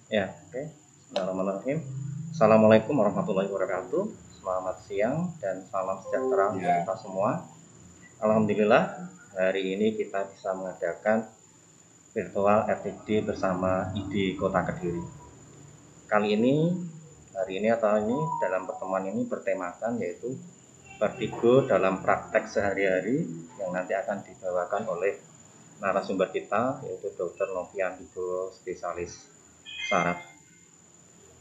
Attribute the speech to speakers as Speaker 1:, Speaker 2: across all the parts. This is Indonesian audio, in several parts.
Speaker 1: Ya, oke. Bismillahirrahmanirrahim. Assalamualaikum warahmatullahi wabarakatuh. Selamat siang dan salam sejahtera untuk
Speaker 2: Ya,
Speaker 1: kita semua. Alhamdulillah, hari ini kita bisa mengadakan virtual FTD bersama ID Kota Kediri. Kali ini, hari ini atau ini dalam pertemuan ini bertemakan yaitu vertigo dalam praktek sehari-hari yang nanti akan dibawakan oleh narasumber kita yaitu Dr. Novian Wibowo, spesialis saraf.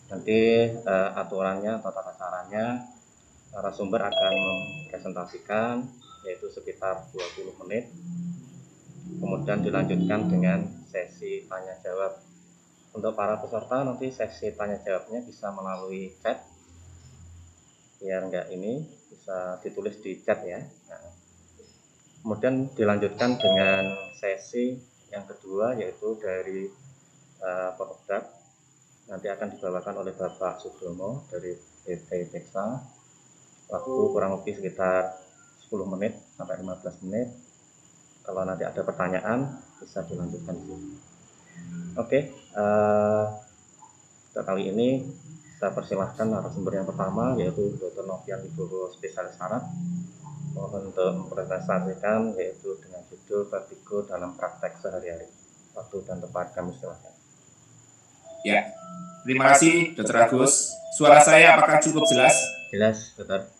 Speaker 1: Nanti aturannya atau tata caranya narasumber akan mempresentasikan yaitu sekitar 20 menit, kemudian dilanjutkan dengan sesi tanya jawab. Untuk para peserta nanti sesi tanya jawabnya bisa melalui chat, biar enggak ini bisa ditulis di chat ya. Nah, kemudian dilanjutkan dengan sesi yang kedua yaitu dari produk nanti akan dibawakan oleh Bapak Sudomo dari PT Teksa, waktu kurang lebih sekitar 10 menit sampai 15 menit. Kalau nanti ada pertanyaan bisa dilanjutkan di sini. Oke, untuk kali ini saya persilahkan narasumber yang pertama yaitu Dr. Novian Wibowo, spesialis saraf. Mohon untuk mempresentasikan yaitu dengan judul vertigo dalam praktek sehari-hari. Waktu dan tempat kami silakan.
Speaker 2: ya. Terima kasih, Dr. Agus. Suara saya apakah cukup jelas?
Speaker 1: Jelas, Dokter?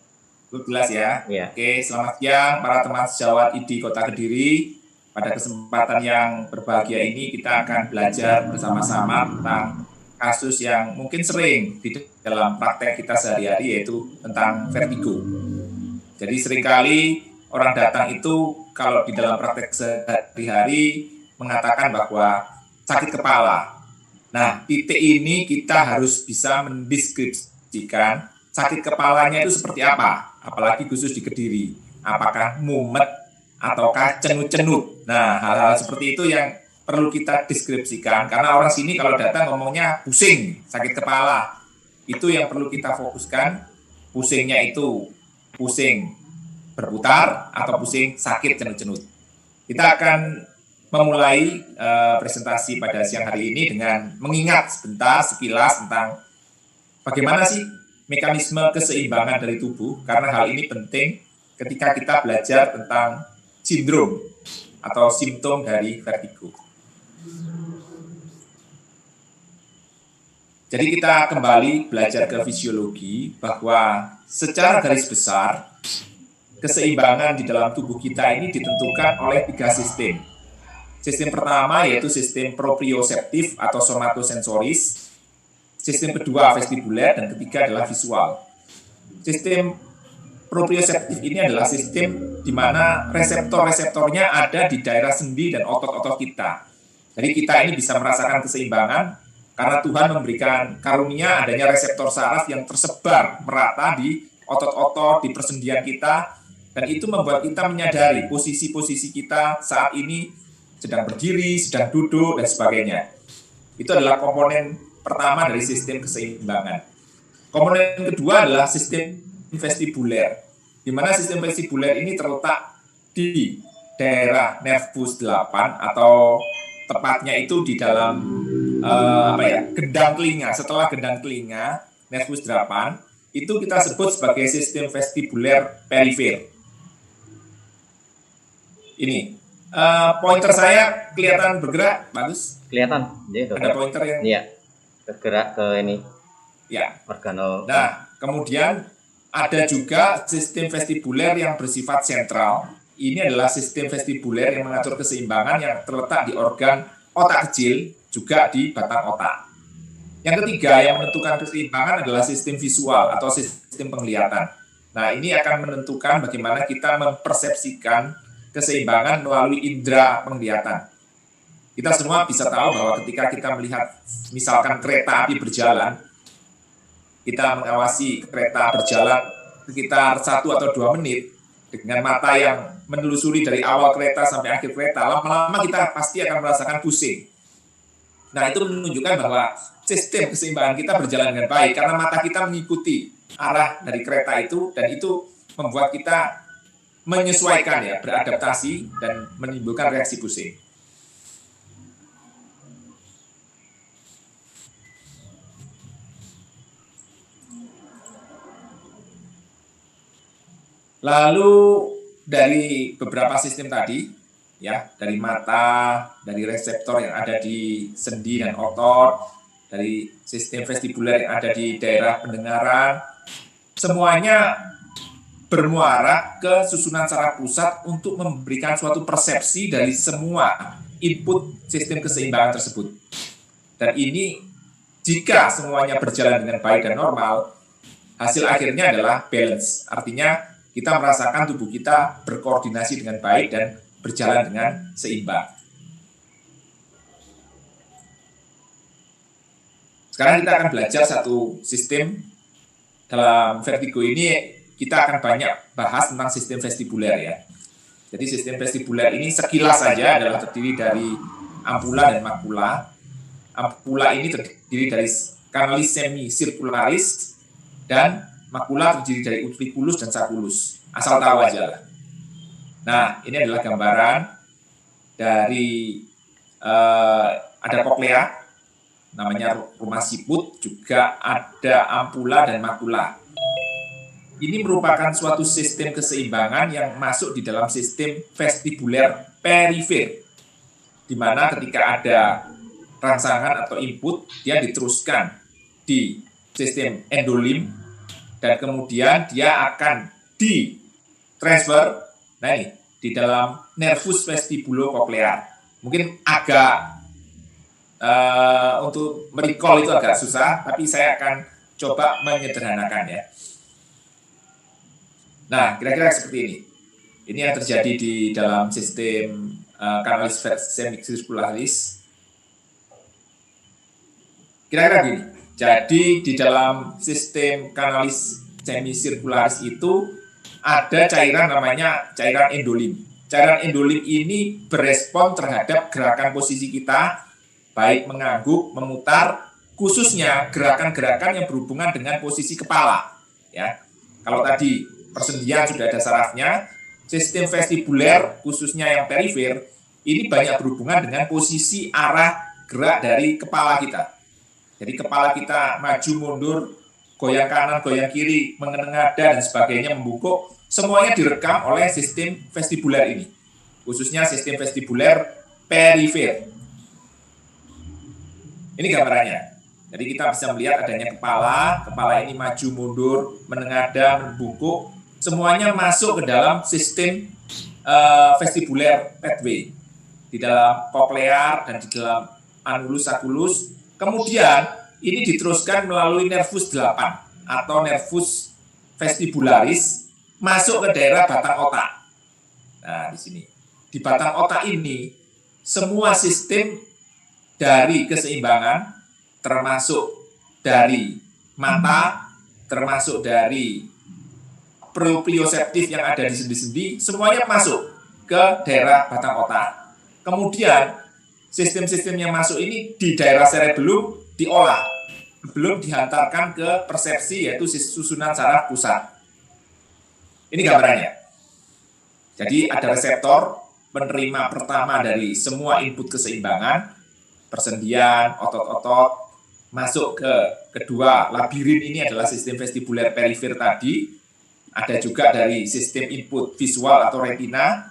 Speaker 2: Cukup jelas ya.
Speaker 1: Iya.
Speaker 2: Oke, selamat siang para teman sejawat ID Kota Kediri. Pada kesempatan yang berbahagia ini kita akan belajar bersama-sama tentang kasus yang mungkin sering di dalam praktek kita sehari-hari yaitu tentang vertigo. Jadi seringkali orang datang itu kalau di dalam praktek sehari-hari mengatakan bahwa sakit kepala. Nah, titik ini kita harus bisa mendeskripsikan sakit kepalanya itu seperti apa, apalagi khusus di Kediri. Apakah mumet ataukah cenut-cenut. Nah, hal-hal seperti itu yang perlu kita deskripsikan, karena orang sini kalau datang ngomongnya pusing, sakit kepala. Itu yang perlu kita fokuskan, pusingnya itu pusing berputar atau pusing sakit cenut-cenut. Kita akan memulai presentasi pada siang hari ini dengan mengingat sebentar sekilas tentang bagaimana sih mekanisme keseimbangan dari tubuh, karena hal ini penting ketika kita belajar tentang sindrom atau simptom dari vertigo. Jadi kita kembali belajar ke fisiologi bahwa secara garis besar keseimbangan di dalam tubuh kita ini ditentukan oleh 3 sistem. Sistem pertama yaitu sistem proprioseptif atau somatosensoris, sistem kedua vestibuler, dan ketiga adalah visual. Sistem proprioseptif ini adalah sistem di mana reseptor-reseptornya ada di daerah sendi dan otot-otot kita. Jadi kita ini bisa merasakan keseimbangan karena Tuhan memberikan karunia adanya reseptor saraf yang tersebar merata di otot-otot, di persendian kita, dan itu membuat kita menyadari posisi-posisi kita saat ini sedang berdiri, sedang duduk, dan sebagainya. Itu adalah komponen pertama dari sistem keseimbangan. Komponen kedua adalah sistem vestibuler, di mana sistem vestibuler ini terletak di daerah nervus 8 atau tepatnya itu di dalam gendang telinga. Setelah gendang telinga, nervus 8, itu kita sebut sebagai sistem vestibuler perifer. Ini pointer saya kelihatan bergerak, bagus?
Speaker 1: Kelihatan, jadi
Speaker 2: Ada pointer yang
Speaker 1: iya, bergerak ke ini.
Speaker 2: Ya.
Speaker 1: Organel.
Speaker 2: Nah, kemudian ada juga sistem vestibuler yang bersifat sentral. Ini adalah sistem vestibuler yang mengatur keseimbangan yang terletak di organ otak kecil, juga di batang otak. Yang ketiga yang menentukan keseimbangan adalah sistem visual atau sistem penglihatan. Nah, ini akan menentukan bagaimana kita mempersepsikan keseimbangan melalui indera penglihatan. Kita semua bisa tahu bahwa ketika kita melihat misalkan kereta api berjalan, kita mengawasi kereta berjalan sekitar 1 atau 2 menit dengan mata yang menelusuri dari awal kereta sampai akhir kereta, lama-lama kita pasti akan merasakan pusing. Nah, itu menunjukkan bahwa sistem keseimbangan kita berjalan dengan baik karena mata kita mengikuti arah dari kereta itu, dan itu membuat kita menyesuaikan ya, beradaptasi dan menimbulkan reaksi pusing. Lalu dari beberapa sistem tadi, ya, dari mata, dari reseptor yang ada di sendi dan otot, dari sistem vestibuler yang ada di daerah pendengaran, semuanya bermuara ke susunan saraf pusat untuk memberikan suatu persepsi dari semua input sistem keseimbangan tersebut. Dan ini jika semuanya berjalan dengan baik dan normal, hasil akhirnya adalah balance. Artinya kita merasakan tubuh kita berkoordinasi dengan baik dan berjalan dengan seimbang. Sekarang kita akan belajar satu sistem. Dalam vertigo ini kita akan banyak bahas tentang sistem vestibuler ya. Jadi sistem vestibuler ini sekilas saja adalah terdiri dari ampula dan makula. Ampula ini terdiri dari kanalis semisirkularis dan makula terdiri dari utriculus dan sacculus. Asal tahu aja lah. Nah, ini adalah gambaran dari ada koklea, namanya rumah siput, juga ada ampula dan makula. Ini merupakan suatu sistem keseimbangan yang masuk di dalam sistem vestibuler perifer, di mana ketika ada rangsangan atau input, dia diteruskan di sistem endolim, dan kemudian dia akan ditransfer, nah ini, di dalam nervus vestibulococlear. Mungkin agak untuk merecall itu agak susah, tapi saya akan coba menyederhanakan ya. Nah, kira-kira seperti ini. Ini yang terjadi di dalam sistem kanalis semisirkularis. Kira-kira gini. Jadi di dalam sistem kanalis semisirkularis itu ada cairan namanya cairan endolim. Cairan endolim ini berespon terhadap gerakan posisi kita, baik mengangguk, memutar, khususnya gerakan-gerakan yang berhubungan dengan posisi kepala. Ya, kalau tadi persendian sudah ada sarafnya, sistem vestibuler khususnya yang perifer ini banyak berhubungan dengan posisi arah gerak dari kepala kita. Jadi kepala kita maju mundur, goyang kanan, goyang kiri, mengenengada dan sebagainya, membungkuk, semuanya direkam oleh sistem vestibuler ini, khususnya sistem vestibuler perifer. Ini gambarannya. Jadi kita bisa melihat adanya kepala ini maju mundur, menengada, membungkuk, semuanya masuk ke dalam sistem vestibuler pathway, di dalam koklear dan di dalam anulus sacculus. Kemudian ini diteruskan melalui nervus 8 atau nervus vestibularis masuk ke daerah batang otak. Nah, di sini. Di batang otak ini semua sistem dari keseimbangan, termasuk dari mata, termasuk dari proprioseptif yang ada di sendi-sendi, semuanya masuk ke daerah batang otak. Kemudian sistem-sistem yang masuk ini di daerah cerebellum diolah, belum dihantarkan ke persepsi, yaitu susunan saraf pusat. Ini gambarannya. Jadi ada reseptor penerima pertama dari semua input keseimbangan, persendian, otot-otot, masuk ke kedua, labirin ini adalah sistem vestibuler perifer tadi. Ada juga dari sistem input visual atau retina.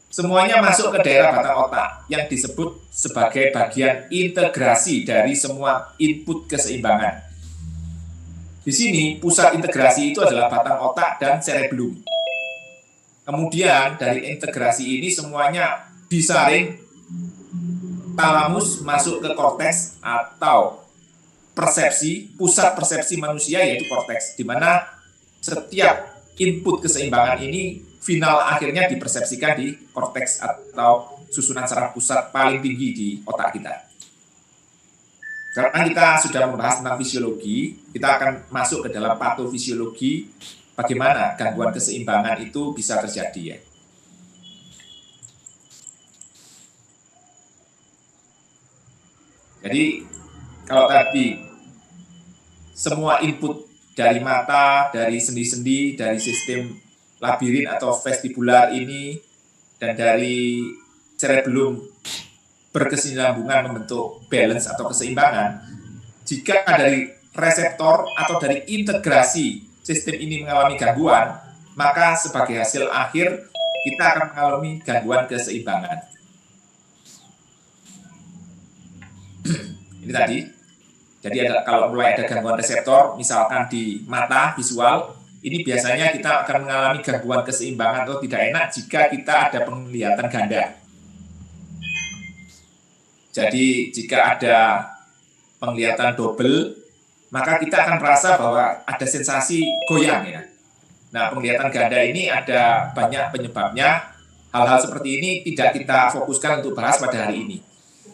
Speaker 2: Semuanya masuk ke daerah batang otak yang disebut sebagai bagian integrasi dari semua input keseimbangan. Di sini pusat integrasi itu adalah batang otak dan cerebellum. Kemudian dari integrasi ini semuanya disaring, talamus masuk ke korteks atau persepsi, pusat persepsi manusia yaitu korteks, di mana setiap input keseimbangan ini final akhirnya dipersepsikan di korteks atau susunan saraf pusat paling tinggi di otak kita. Karena kita sudah membahas tentang fisiologi, kita akan masuk ke dalam patofisiologi, bagaimana gangguan keseimbangan itu bisa terjadi ya. Jadi kalau tadi semua input dari mata, dari sendi-sendi, dari sistem labirin atau vestibular ini, dan dari cerebellum berkesinambungan membentuk balance atau keseimbangan, jika dari reseptor atau dari integrasi sistem ini mengalami gangguan, maka sebagai hasil akhir kita akan mengalami gangguan keseimbangan. Ini tadi. Jadi kalau mulai ada gangguan reseptor, misalkan di mata visual, ini biasanya kita akan mengalami gangguan keseimbangan atau tidak enak jika kita ada penglihatan ganda. Jadi jika ada penglihatan double, maka kita akan merasa bahwa ada sensasi goyang ya. Nah, penglihatan ganda ini ada banyak penyebabnya. Hal-hal seperti ini tidak kita fokuskan untuk bahas pada hari ini.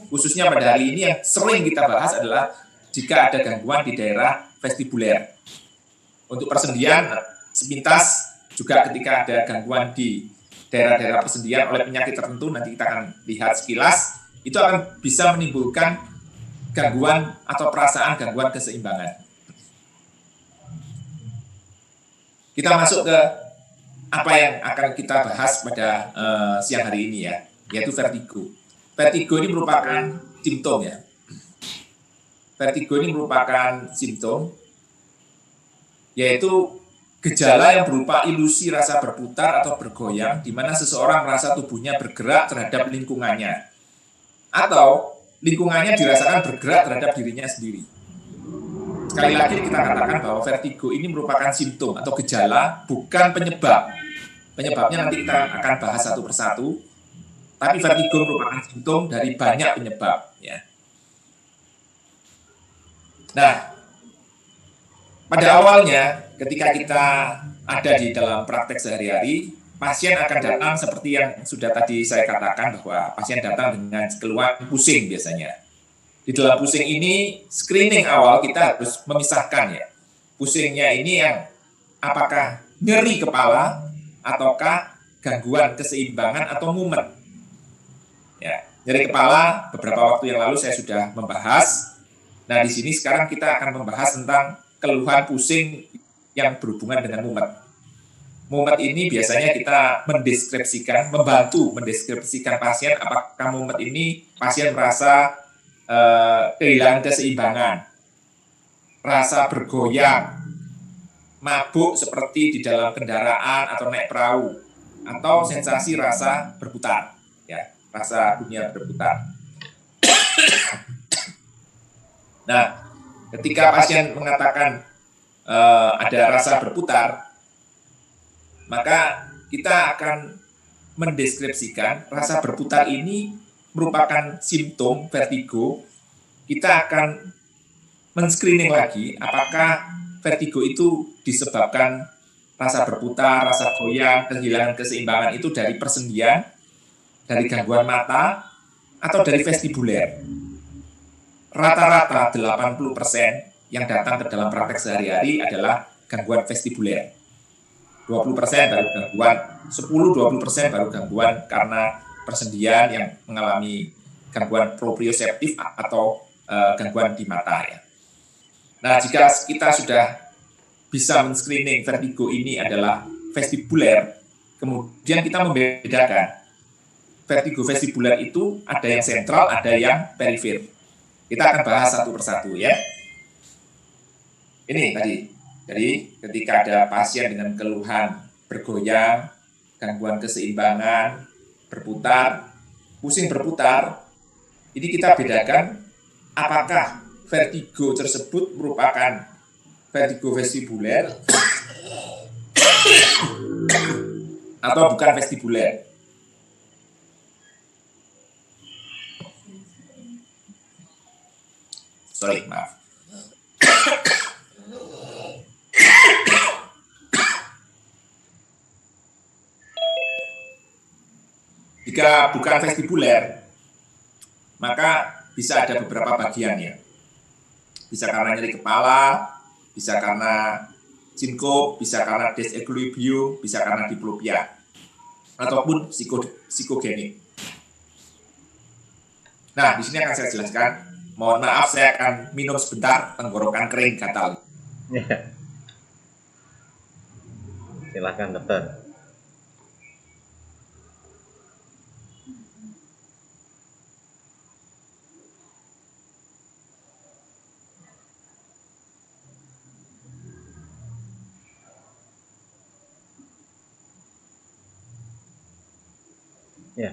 Speaker 2: Khususnya pada hari ini yang sering kita bahas adalah jika ada gangguan di daerah vestibuler. Untuk persendian, sepintas juga ketika ada gangguan di daerah-daerah persendian oleh penyakit tertentu, nanti kita akan lihat sekilas, itu akan bisa menimbulkan gangguan atau perasaan gangguan keseimbangan. Kita masuk ke apa yang akan kita bahas pada siang hari ini ya, yaitu vertigo. Vertigo ini merupakan simptom ya. Vertigo ini merupakan simptom, yaitu gejala yang berupa ilusi rasa berputar atau bergoyang, di mana seseorang merasa tubuhnya bergerak terhadap lingkungannya, atau lingkungannya dirasakan bergerak terhadap dirinya sendiri. Sekali lagi kita katakan bahwa vertigo ini merupakan simptom atau gejala, bukan penyebab. Penyebabnya nanti kita akan bahas satu persatu, tapi vertigo merupakan simptom dari banyak penyebab. Ya. Nah, pada awalnya ketika kita ada di dalam praktek sehari-hari, pasien akan datang seperti yang sudah tadi saya katakan bahwa pasien datang dengan keluhan pusing biasanya. Di dalam pusing ini, screening awal kita harus memisahkan ya. Pusingnya ini yang apakah nyeri kepala ataukah gangguan keseimbangan atau mumet. Ya, nyeri kepala beberapa waktu yang lalu saya sudah membahas. Nah, di sini sekarang kita akan membahas tentang keluhan pusing yang berhubungan dengan mumet. Mumet ini biasanya kita membantu mendeskripsikan pasien apakah mumet ini pasien merasa kehilangan keseimbangan, rasa bergoyang, mabuk seperti di dalam kendaraan atau naik perahu, atau sensasi rasa berputar, ya, rasa dunia berputar. Nah, ketika pasien mengatakan ada rasa berputar, maka kita akan mendeskripsikan rasa berputar ini merupakan simptom vertigo. Kita akan men-screening lagi apakah vertigo itu disebabkan rasa berputar, rasa goyang, kehilangan keseimbangan itu dari persendian, dari gangguan mata, atau dari vestibuler. Rata-rata 80% yang datang ke dalam praktek sehari-hari adalah gangguan vestibuler. 20% baru gangguan, 10-20% baru gangguan karena persendian yang mengalami gangguan proprioseptif atau gangguan di mata ya. Nah, jika kita sudah bisa men-screening vertigo ini adalah vestibuler, kemudian kita membedakan vertigo vestibuler itu ada yang sentral, ada yang perifer. Kita akan bahas satu persatu ya. Ini tadi. Jadi ketika ada pasien dengan keluhan bergoyang, gangguan keseimbangan, berputar, pusing berputar, ini kita bedakan apakah vertigo tersebut merupakan vertigo vestibuler atau bukan vestibuler. Sorry, maaf. Jika bukan vestibuler, maka bisa ada beberapa bagiannya. Bisa karena nyeri kepala, bisa karena sinkop, bisa karena disequilibrium, bisa karena diplopia, ataupun psikogenik. Nah, di sini akan saya jelaskan. Mohon maaf, saya akan minum sebentar, tenggorokan kering gatal.
Speaker 1: Silakan dokter. Ya,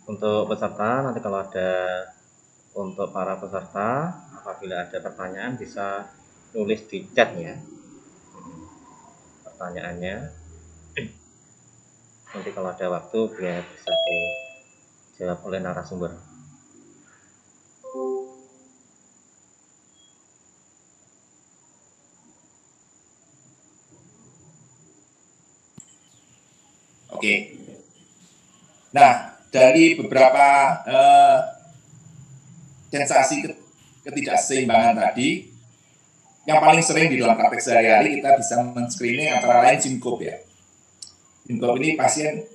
Speaker 1: untuk peserta nanti kalau ada, untuk para peserta apabila ada pertanyaan bisa nulis di chat ya pertanyaannya. Nanti kalau ada waktu biar bisa dijawab oleh narasumber.
Speaker 2: Oke. Nah, dari beberapa sensasi ketidakseimbangan tadi, yang paling sering di dalam praktek sehari-hari kita bisa men-screening antara lain sinkop ya. Sinkop ini pasien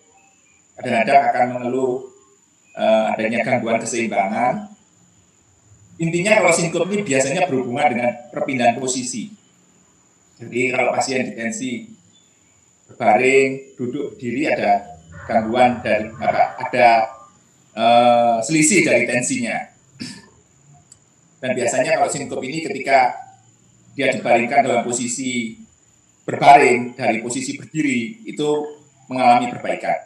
Speaker 2: kadang-kadang akan mengeluh adanya gangguan keseimbangan. Intinya kalau sinkop ini biasanya berhubungan dengan perpindahan posisi. Jadi kalau pasien distensi berbaring, duduk berdiri ada gangguan dari ada selisih dari tensinya. Dan biasanya kalau sinkop ini ketika dia dibaringkan dalam posisi berbaring dari posisi berdiri itu mengalami perbaikan.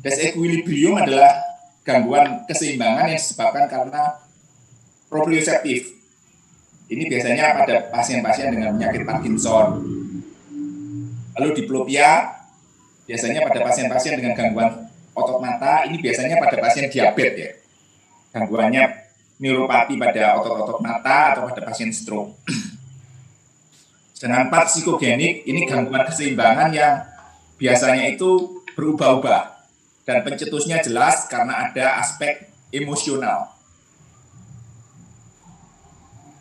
Speaker 2: Disequilibrium adalah gangguan keseimbangan yang disebabkan karena proprioseptif. Ini biasanya pada pasien-pasien dengan penyakit Parkinson. Lalu diplopia biasanya pada pasien-pasien dengan gangguan otot mata. Ini biasanya pada pasien diabetes ya. Gangguannya neuropati pada otot-otot mata atau pada pasien stroke. Sedangkan part psikogenik ini gangguan keseimbangan yang biasanya itu berubah-ubah dan pencetusnya jelas karena ada aspek emosional.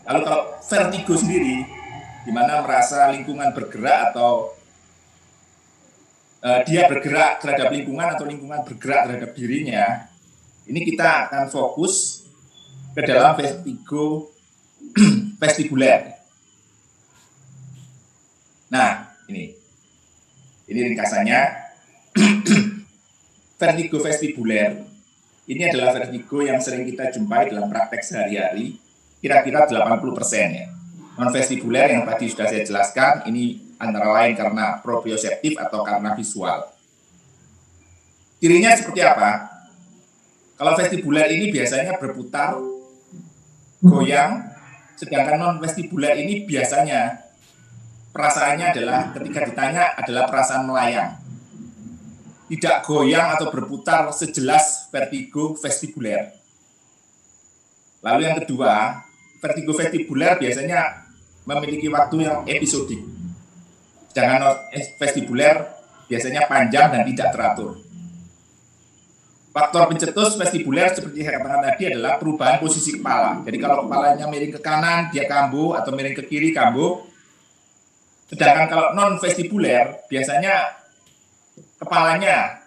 Speaker 2: Lalu kalau vertigo sendiri, di mana merasa lingkungan bergerak atau dia bergerak terhadap lingkungan atau lingkungan bergerak terhadap dirinya, ini kita akan fokus ke dalam vertigo vestibuler. Nah, ini ringkasannya. Vertigo vestibuler ini adalah vertigo yang sering kita jumpai dalam praktek sehari-hari, kira-kira 80% ya. Non vestibuler yang tadi sudah saya jelaskan, ini antara lain karena proprioseptif atau karena visual. Cirinya seperti apa? Kalau vestibuler ini biasanya berputar, goyang, sedangkan non vestibuler ini biasanya perasaannya adalah ketika ditanya adalah perasaan melayang. Tidak goyang atau berputar sejelas vertigo vestibuler. Lalu yang kedua, vertigo vestibuler biasanya memiliki waktu yang episodik. Sedangkan vestibuler biasanya panjang dan tidak teratur. Faktor pencetus vestibuler seperti saya katakan tadi adalah perubahan posisi kepala. Jadi kalau kepalanya miring ke kanan, dia kambuh, atau miring ke kiri, kambuh. Sedangkan kalau non vestibuler biasanya kepalanya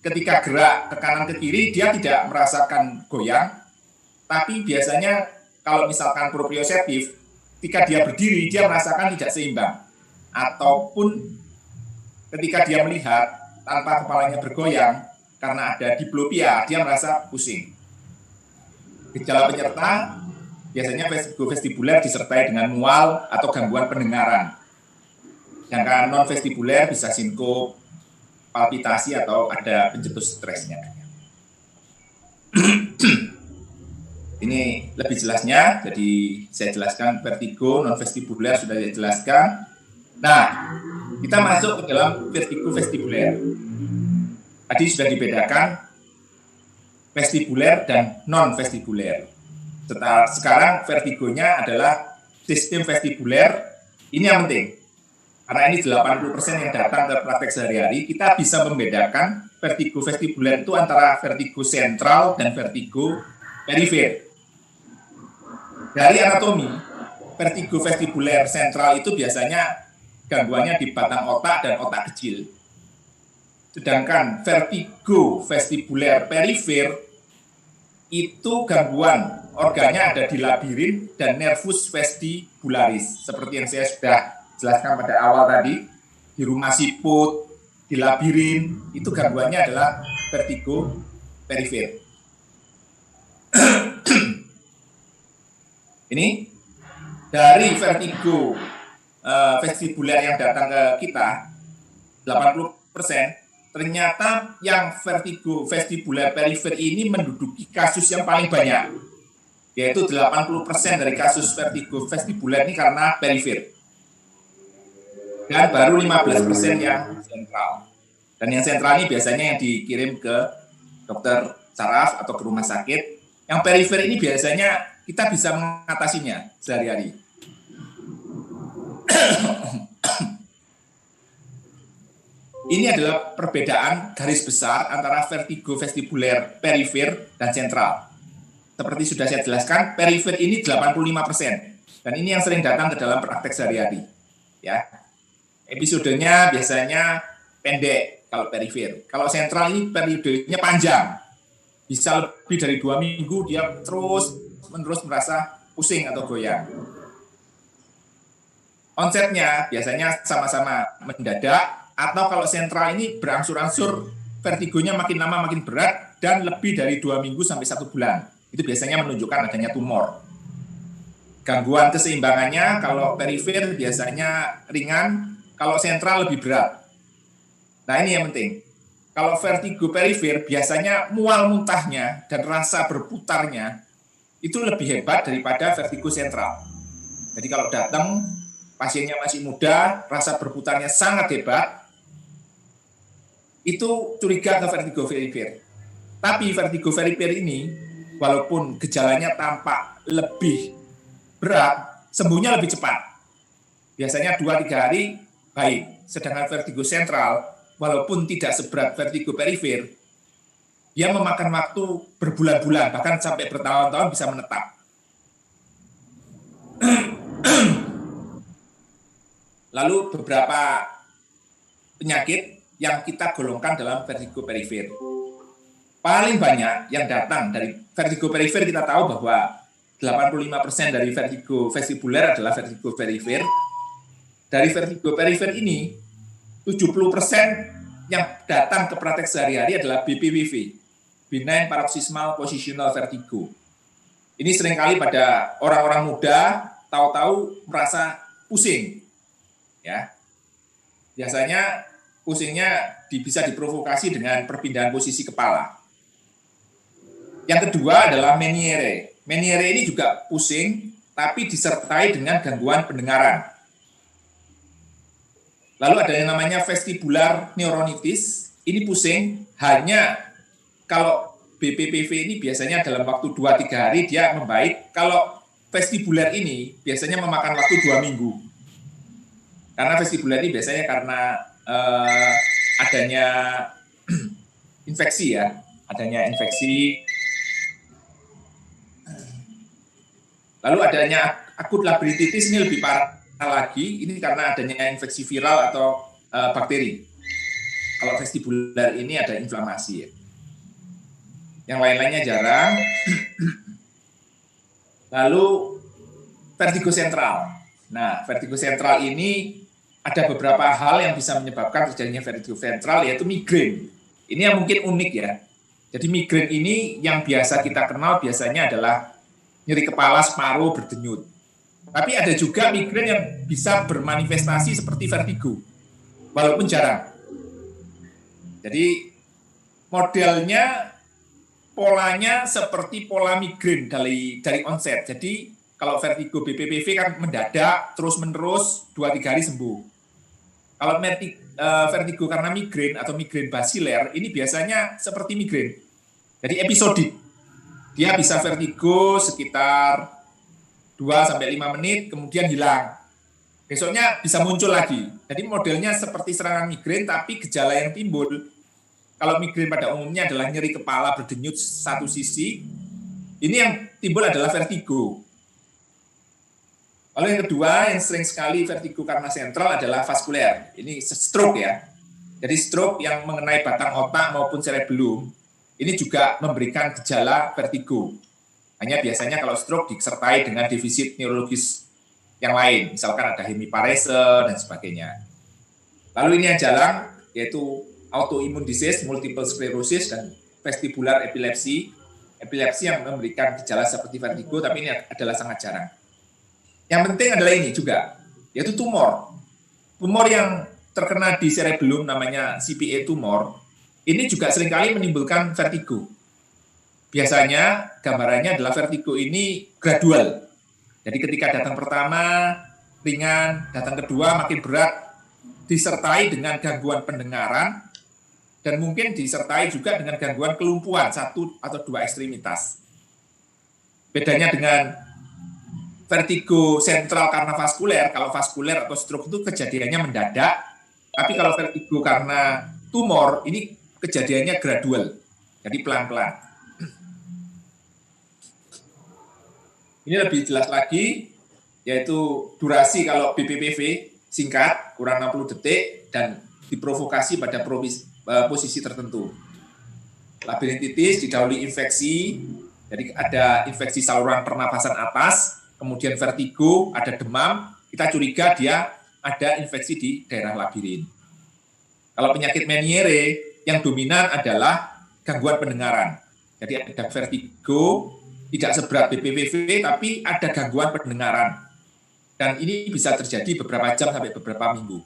Speaker 2: ketika gerak ke kanan ke kiri dia tidak merasakan goyang, tapi biasanya kalau misalkan proprioseptif, ketika dia berdiri dia merasakan tidak seimbang, ataupun ketika dia melihat tanpa kepalanya bergoyang karena ada diplopia dia merasa pusing. Gejala penyerta biasanya vestibuler disertai dengan mual atau gangguan pendengaran. Sedangkan non vestibuler bisa sinkop, palpitasi atau ada pencetus stresnya. Ini lebih jelasnya, jadi saya jelaskan vertigo non vestibuler sudah saya jelaskan. Nah, kita masuk ke dalam vertigo vestibuler. Tadi sudah dibedakan vestibuler dan non vestibuler. Sekarang vertigonya adalah sistem vestibuler. Ini yang penting. Karena ini 80% yang datang ke praktek sehari-hari, kita bisa membedakan vertigo vestibuler itu antara vertigo sentral dan vertigo perifer. Dari anatomi, vertigo vestibuler sentral itu biasanya gangguannya di batang otak dan otak kecil. Sedangkan vertigo vestibuler perifer itu gangguan organnya ada di labirin dan nervus vestibularis. Seperti yang saya sudah jelaskan pada awal tadi, di rumah siput, di labirin, itu gangguannya adalah vertigo perifer. Ini dari vertigo vestibuler yang datang ke kita, 80% ternyata yang vertigo vestibular perifer ini menduduki kasus yang paling banyak, yaitu 80% dari kasus vertigo vestibular ini karena perifer. Dan baru 15% yang sentral. Dan yang sentral ini biasanya yang dikirim ke dokter saraf atau ke rumah sakit. Yang perifer ini biasanya kita bisa mengatasinya sehari-hari. Ini adalah perbedaan garis besar antara vertigo vestibuler perifer dan sentral. Seperti sudah saya jelaskan, perifer ini 85%. Dan ini yang sering datang ke dalam praktek sehari-hari. Ya. Episodenya biasanya pendek kalau perifer. Kalau sentral ini periodenya panjang. Bisa lebih dari 2 minggu dia terus-menerus merasa pusing atau goyang. Onsetnya biasanya sama-sama mendadak, atau kalau sentral ini berangsur-angsur vertigonya makin lama makin berat dan lebih dari 2 minggu sampai 1 bulan. Itu biasanya menunjukkan adanya tumor. Gangguan keseimbangannya kalau perifer biasanya ringan, kalau sentral lebih berat. Nah ini yang penting. Kalau vertigo perifer biasanya mual muntahnya dan rasa berputarnya itu lebih hebat daripada vertigo sentral. Jadi kalau datang pasiennya masih muda, rasa berputarnya sangat hebat, itu curiga ke vertigo perifer. Tapi vertigo perifer ini, walaupun gejalanya tampak lebih berat, sembuhnya lebih cepat. Biasanya 2-3 hari baik. Sedangkan vertigo sentral, walaupun tidak seberat vertigo perifer, dia memakan waktu berbulan-bulan, bahkan sampai bertahun-tahun bisa menetap. Lalu beberapa penyakit yang kita golongkan dalam vertigo perifer. Paling banyak yang datang dari vertigo perifer, kita tahu bahwa 85% dari vertigo vestibuler adalah vertigo perifer. Dari vertigo perifer ini, 70% yang datang ke praktek sehari-hari adalah BPPV, benign paroxysmal positional vertigo. Ini seringkali pada orang-orang muda, tahu-tahu merasa pusing. Ya, biasanya pusingnya bisa diprovokasi dengan perpindahan posisi kepala. Yang kedua adalah Meniere. Meniere ini juga pusing, tapi disertai dengan gangguan pendengaran. Lalu ada yang namanya vestibular neuronitis. Ini pusing hanya kalau BPPV ini biasanya dalam waktu 2-3 hari dia membaik. Kalau vestibular ini biasanya memakan waktu 2 minggu. Karena vestibular ini biasanya karena adanya infeksi ya, adanya infeksi. Lalu adanya akut labirintitis, ini lebih parah lagi, ini karena adanya infeksi viral atau bakteri. Kalau vestibular ini ada inflamasi ya. Yang lain-lainnya jarang. Lalu vertigo sentral. Nah, vertigo sentral ini ada beberapa hal yang bisa menyebabkan terjadinya vertigo sentral, yaitu migrain. Ini yang mungkin unik ya. Jadi migrain ini yang biasa kita kenal biasanya adalah nyeri kepala, separuh, berdenyut. Tapi ada juga migrain yang bisa bermanifestasi seperti vertigo, walaupun jarang. Jadi modelnya, polanya seperti pola migrain dari onset. Jadi kalau vertigo BPPV kan mendadak, terus-menerus, 2-3 hari sembuh. Kalau vertigo karena migrain atau migrain basiler, ini biasanya seperti migrain. Jadi episodik. Dia bisa vertigo sekitar 2-5 menit, kemudian hilang. Besoknya bisa muncul lagi. Jadi modelnya seperti serangan migrain, tapi gejala yang timbul, kalau migrain pada umumnya adalah nyeri kepala berdenyut satu sisi, ini yang timbul adalah vertigo. Lalu yang kedua, yang sering sekali vertigo karena sentral adalah vaskuler. Ini stroke ya. Jadi stroke yang mengenai batang otak maupun cerebellum, ini juga memberikan gejala vertigo. Hanya biasanya kalau stroke disertai dengan defisit neurologis yang lain, misalkan ada hemiparese dan sebagainya. Lalu ini yang jarang, yaitu autoimmune disease, multiple sclerosis, dan vestibular epilepsi. Epilepsi yang memberikan gejala seperti vertigo, tapi ini adalah sangat jarang. Yang penting adalah ini juga, yaitu tumor. Tumor yang terkena di cerebellum namanya CPA tumor, ini juga seringkali menimbulkan vertigo. Biasanya gambarannya adalah vertigo ini gradual. Jadi ketika datang pertama ringan, datang kedua makin berat, disertai dengan gangguan pendengaran, dan mungkin disertai juga dengan gangguan kelumpuhan satu atau dua ekstremitas. Bedanya dengan vertigo sentral karena vaskuler, kalau vaskuler atau stroke itu kejadiannya mendadak, tapi kalau vertigo karena tumor, ini kejadiannya gradual, jadi pelan-pelan. Ini lebih jelas lagi, yaitu durasi kalau BPPV singkat, kurang 60 detik, dan diprovokasi pada posisi tertentu. Labirintitis didahului infeksi, jadi ada infeksi saluran pernapasan atas, kemudian vertigo, ada demam, kita curiga dia ada infeksi di daerah labirin. Kalau penyakit Meniere, yang dominan adalah gangguan pendengaran. Jadi ada vertigo, tidak seberat BPPV, tapi ada gangguan pendengaran. Dan ini bisa terjadi beberapa jam sampai beberapa minggu.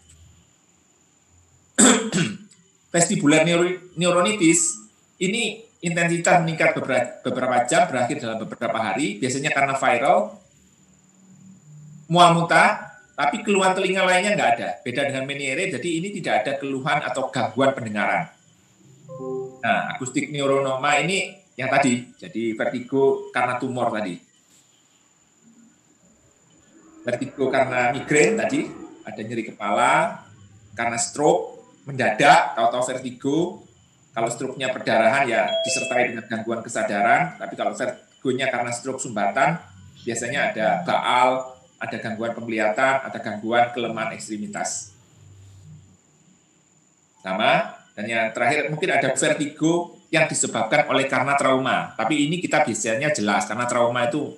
Speaker 2: Vestibular neuronitis, ini intensitas meningkat beberapa jam, berakhir dalam beberapa hari, biasanya karena viral, mual muntah, tapi keluhan telinga lainnya nggak ada. Beda dengan Meniere, jadi ini tidak ada keluhan atau gangguan pendengaran. Nah, akustik neuronoma ini yang tadi, jadi vertigo karena tumor tadi. Vertigo karena migrain tadi, ada nyeri kepala, karena stroke, mendadak, tahu-tahu vertigo. Kalau stroke-nya perdarahan ya disertai dengan gangguan kesadaran, tapi kalau vertigonya karena stroke sumbatan, biasanya ada baal, ada gangguan penglihatan, ada gangguan kelemahan ekstremitas. Sama, dan yang terakhir mungkin ada vertigo yang disebabkan oleh karena trauma. Tapi ini kita biasanya jelas, karena trauma itu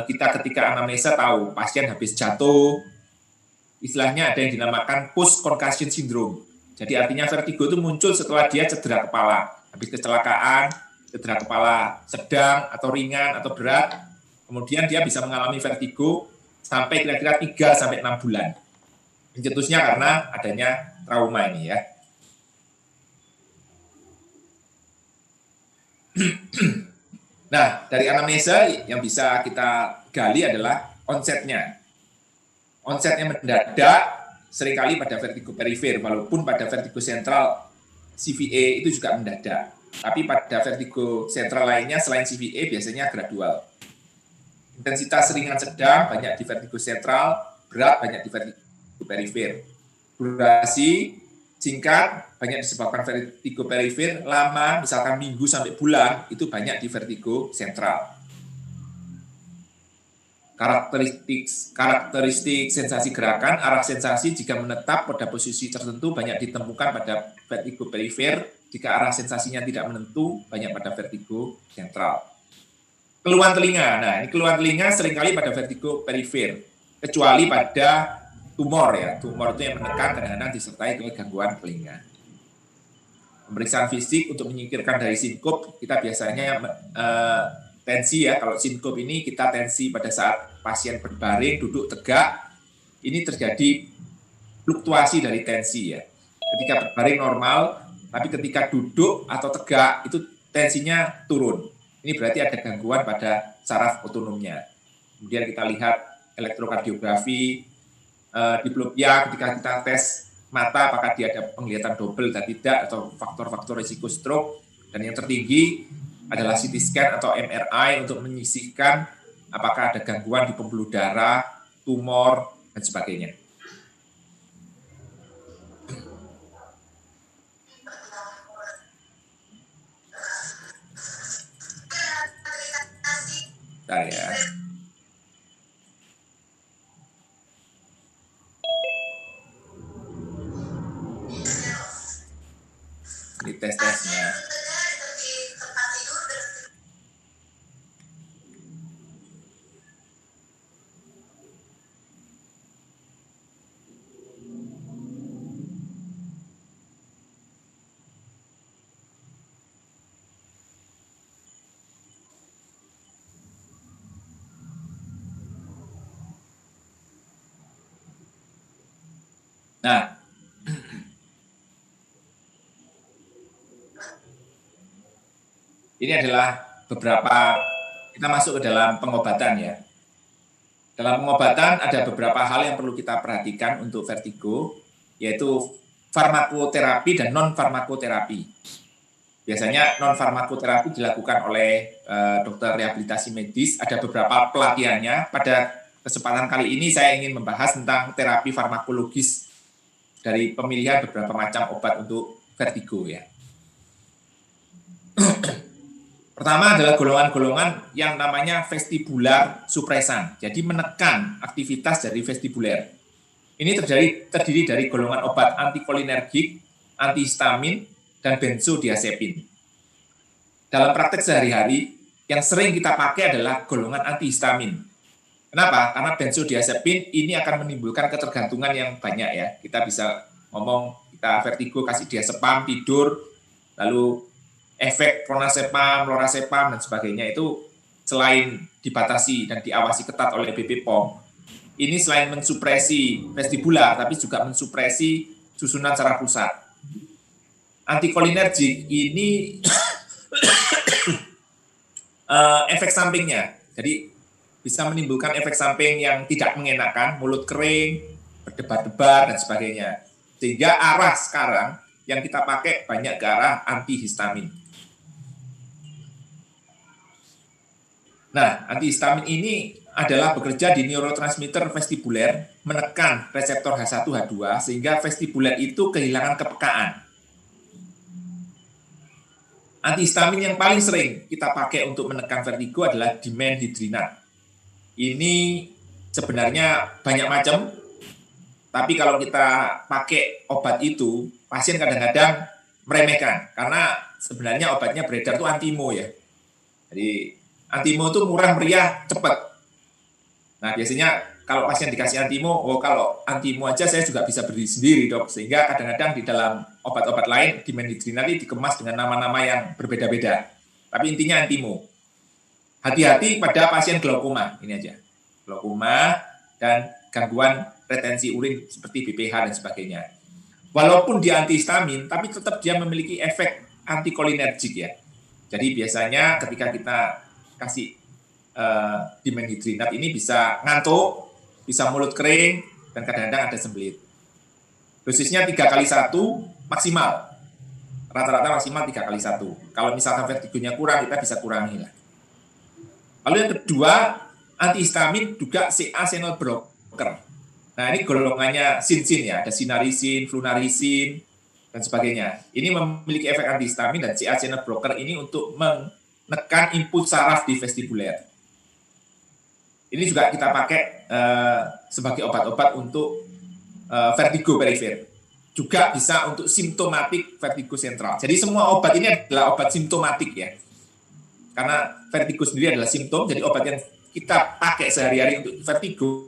Speaker 2: kita ketika anamnesa tahu pasien habis jatuh, istilahnya ada yang dinamakan post concussion syndrome. Jadi artinya vertigo itu muncul setelah dia cedera kepala, habis kecelakaan, cedera kepala sedang atau ringan atau berat, kemudian dia bisa mengalami vertigo sampai kira-kira 3-6 bulan. Pencetusnya karena adanya trauma ini ya. Nah, dari anamnesa yang bisa kita gali adalah onsetnya. Onsetnya mendadak, seringkali pada vertigo perifer, walaupun pada vertigo sentral CVA itu juga mendadak. Tapi pada vertigo sentral lainnya selain CVA biasanya gradual. Intensitas ringan sedang banyak di vertigo sentral, berat banyak di vertigo perifer. Durasi singkat banyak disebabkan vertigo perifer, lama misalkan minggu sampai bulan itu banyak di vertigo sentral. Karakteristik sensasi gerakan, arah sensasi jika menetap pada posisi tertentu banyak ditemukan pada vertigo perifer, jika arah sensasinya tidak menentu banyak pada vertigo sentral. Keluhan telinga, nah ini keluhan telinga seringkali pada vertigo perifer, kecuali pada tumor ya, tumor itu yang menekan kadang-kadang disertai dengan gangguan telinga. Pemeriksaan fisik untuk menyingkirkan dari sinkop, kita biasanya tensi ya, kalau sinkop ini kita tensi pada saat pasien berbaring, duduk tegak, ini terjadi fluktuasi dari tensi ya. Ketika berbaring normal, tapi ketika duduk atau tegak, itu tensinya turun. Ini berarti ada gangguan pada saraf otonomnya. Kemudian kita lihat elektrokardiografi, diplopia ketika kita tes mata, apakah dia ada penglihatan double atau tidak, atau faktor-faktor risiko stroke, dan yang tertinggi adalah CT scan atau MRI untuk menyisihkan apakah ada gangguan di pembuluh darah, tumor, dan sebagainya. Bentar ya. Ini tes-tesnya. Nah, ini adalah beberapa, kita masuk ke dalam pengobatan ya. Dalam pengobatan ada beberapa hal yang perlu kita perhatikan untuk vertigo, yaitu farmakoterapi dan non-farmakoterapi. Biasanya non-farmakoterapi dilakukan oleh dokter rehabilitasi medis, ada beberapa pelatihannya. Pada kesempatan kali ini saya ingin membahas tentang terapi farmakologis dari pemilihan beberapa macam obat untuk vertigo ya. Pertama adalah golongan-golongan yang namanya vestibular supresan, jadi menekan aktivitas dari vestibuler. Ini terdiri dari golongan obat antikolinergik, antihistamin, dan benzodiazepin. Dalam praktek sehari-hari, yang sering kita pakai adalah golongan antihistamin. Kenapa? Karena benzodiazepin ini akan menimbulkan ketergantungan yang banyak ya. Kita bisa ngomong, kita vertigo kasih diazepam, tidur, lalu efek clonazepam, lorazepam, dan sebagainya itu selain dibatasi dan diawasi ketat oleh BP POM, ini selain mensupresi vestibular, tapi juga mensupresi susunan saraf pusat. Antikolinergik ini efek sampingnya, jadi bisa menimbulkan efek samping yang tidak mengenakan, mulut kering, berdebar-debar, dan sebagainya. Sehingga arah sekarang yang kita pakai banyak ke arah antihistamin. Nah, antihistamin ini adalah bekerja di neurotransmitter vestibuler, menekan reseptor H1, H2, sehingga vestibuler itu kehilangan kepekaan. Antihistamin yang paling sering kita pakai untuk menekan vertigo adalah dimenhidrinat. Ini sebenarnya banyak macam, tapi kalau kita pakai obat itu, pasien kadang-kadang meremehkan, karena sebenarnya obatnya beredar itu antimo ya. Jadi antimo itu murah, meriah, cepat. Nah, biasanya kalau pasien dikasih antimo, kalau antimo aja saya juga bisa berdiri sendiri, dok. Sehingga kadang-kadang di dalam obat-obat lain, dimenhidrinat ini dikemas dengan nama-nama yang berbeda-beda. Tapi intinya antimo. Hati-hati pada pasien glaukoma, ini aja. Glaukoma dan gangguan retensi urin seperti BPH dan sebagainya. Walaupun dia antihistamin, tapi tetap dia memiliki efek antikolinergik ya. Jadi biasanya ketika kita kasih dimenhidrinat ini bisa ngantuk, bisa mulut kering, dan kadang-kadang ada sembelit. Dosisnya 3x1 maksimal. Rata-rata maksimal 3x1. Kalau misalkan vertigonya kurang, kita bisa kurangi lah. Lalu yang kedua, antihistamin juga CA channel blocker. Nah, ini golongannya sin-sin ya, ada sinarisin, flunarisin, dan sebagainya. Ini memiliki efek antihistamin dan CA channel blocker ini untuk menekan input saraf di vestibuler. Ini juga kita pakai sebagai obat-obat untuk vertigo perifer. Juga bisa untuk simptomatik vertigo sentral. Jadi semua obat ini adalah obat simptomatik ya. Karena vertigo sendiri adalah simptom, jadi obat yang kita pakai sehari-hari untuk vertigo,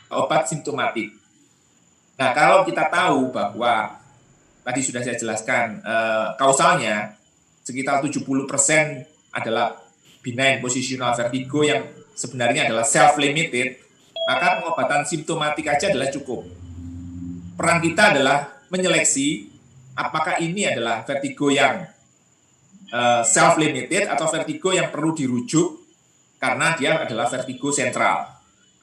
Speaker 2: obat simptomatik. Nah, kalau kita tahu bahwa tadi sudah saya jelaskan kausalnya, sekitar 70% adalah benign positional vertigo yang sebenarnya adalah self-limited, maka pengobatan simptomatik aja adalah cukup. Peran kita adalah menyeleksi apakah ini adalah vertigo yang self-limited atau vertigo yang perlu dirujuk karena dia adalah vertigo sentral.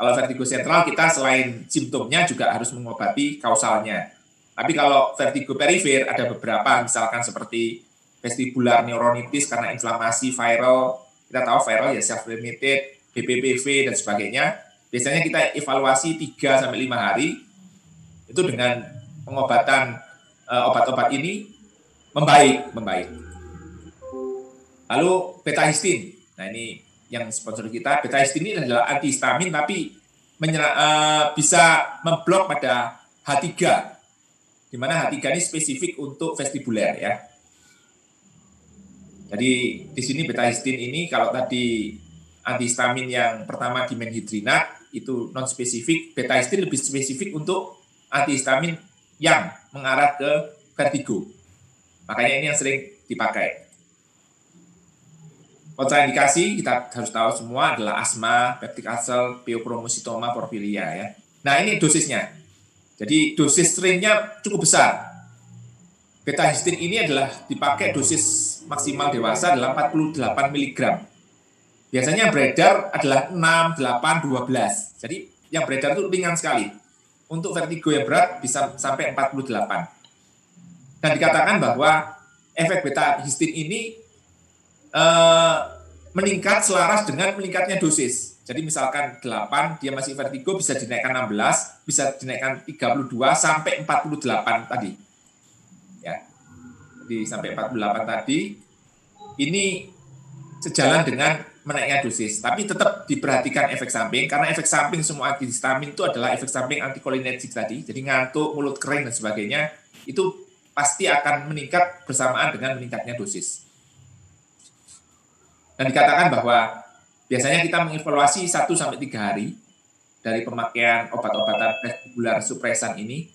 Speaker 2: Kalau vertigo sentral kita selain simptomnya juga harus mengobati kausalnya. Tapi kalau vertigo perifer ada beberapa, misalkan seperti vestibular neuronitis karena inflamasi viral, kita tahu viral ya self-limited, BPPV dan sebagainya. Biasanya kita evaluasi 3-5 hari, itu dengan pengobatan obat-obat ini membaik. Lalu betahistin, nah ini yang sponsor kita, betahistin ini adalah antihistamin tapi bisa memblok pada H3, di mana H3 ini spesifik untuk vestibuler ya. Jadi di sini betahistin ini kalau tadi antihistamin yang pertama dimenhidrinat itu non spesifik, betahistin lebih spesifik untuk antihistamin yang mengarah ke vertigo. Makanya ini yang sering dipakai. Kontraindikasi kita harus tahu semua adalah asma, peptic ulcer, pheochromocytoma, porfiria ya. Nah, ini dosisnya. Jadi dosis seringnya cukup besar. beta-histin ini adalah dipakai dosis maksimal dewasa adalah 48 mg. Biasanya yang beredar adalah 6, 8, 12. Jadi yang beredar itu ringan sekali. Untuk vertigo yang berat bisa sampai 48. Dan dikatakan bahwa efek beta-histin ini meningkat selaras dengan meningkatnya dosis. Jadi misalkan 8, dia masih vertigo, bisa dinaikkan 16, bisa dinaikkan 32 sampai 48 tadi. Ya. Jadi sampai 48 tadi, ini sejalan dengan menaiknya dosis. Tapi tetap diperhatikan efek samping, karena efek samping semua antihistamin itu adalah efek samping antikolinergik tadi. Jadi ngantuk, mulut kering, dan sebagainya, itu pasti akan meningkat bersamaan dengan meningkatnya dosis. Dan dikatakan bahwa biasanya kita mengevaluasi 1-3 hari dari pemakaian obat-obatan vestibular supresan ini.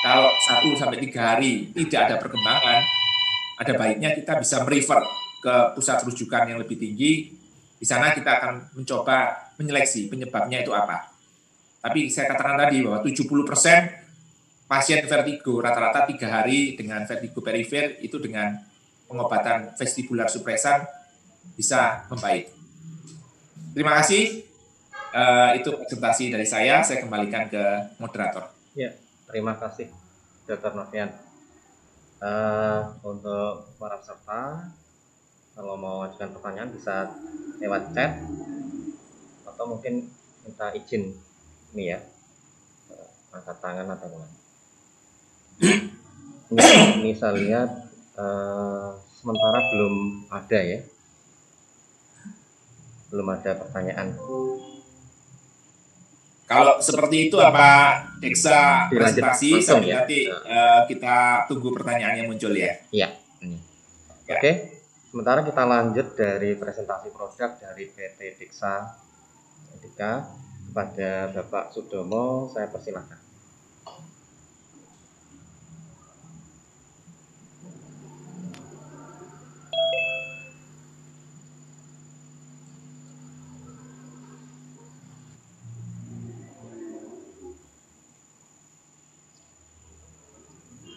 Speaker 2: Kalau 1-3 hari tidak ada perkembangan, ada baiknya kita bisa merefer ke pusat rujukan yang lebih tinggi. Di sana kita akan mencoba menyeleksi penyebabnya itu apa. Tapi saya katakan tadi bahwa 70% pasien vertigo rata-rata 3 hari dengan vertigo perifer itu dengan pengobatan vestibular supresan bisa membaik. Terima kasih. Itu presentasi dari saya. Saya kembalikan ke moderator.
Speaker 1: Ya, terima kasih, Dr. Novian. Untuk para peserta, kalau mau ajukan pertanyaan bisa lewat chat atau mungkin minta izin ini ya, angkat tangan atau apa. Ini saya lihat sementara belum ada ya, belum ada pertanyaan.
Speaker 2: Kalau seperti itu apa Deksa presentasi sampai
Speaker 1: ya?
Speaker 2: nanti kita tunggu pertanyaan yang muncul ya?
Speaker 1: Iya. Ya. Oke. Sementara kita lanjut dari presentasi produk dari PT Deksa Medika kepada Bapak Sudomo, saya persilahkan.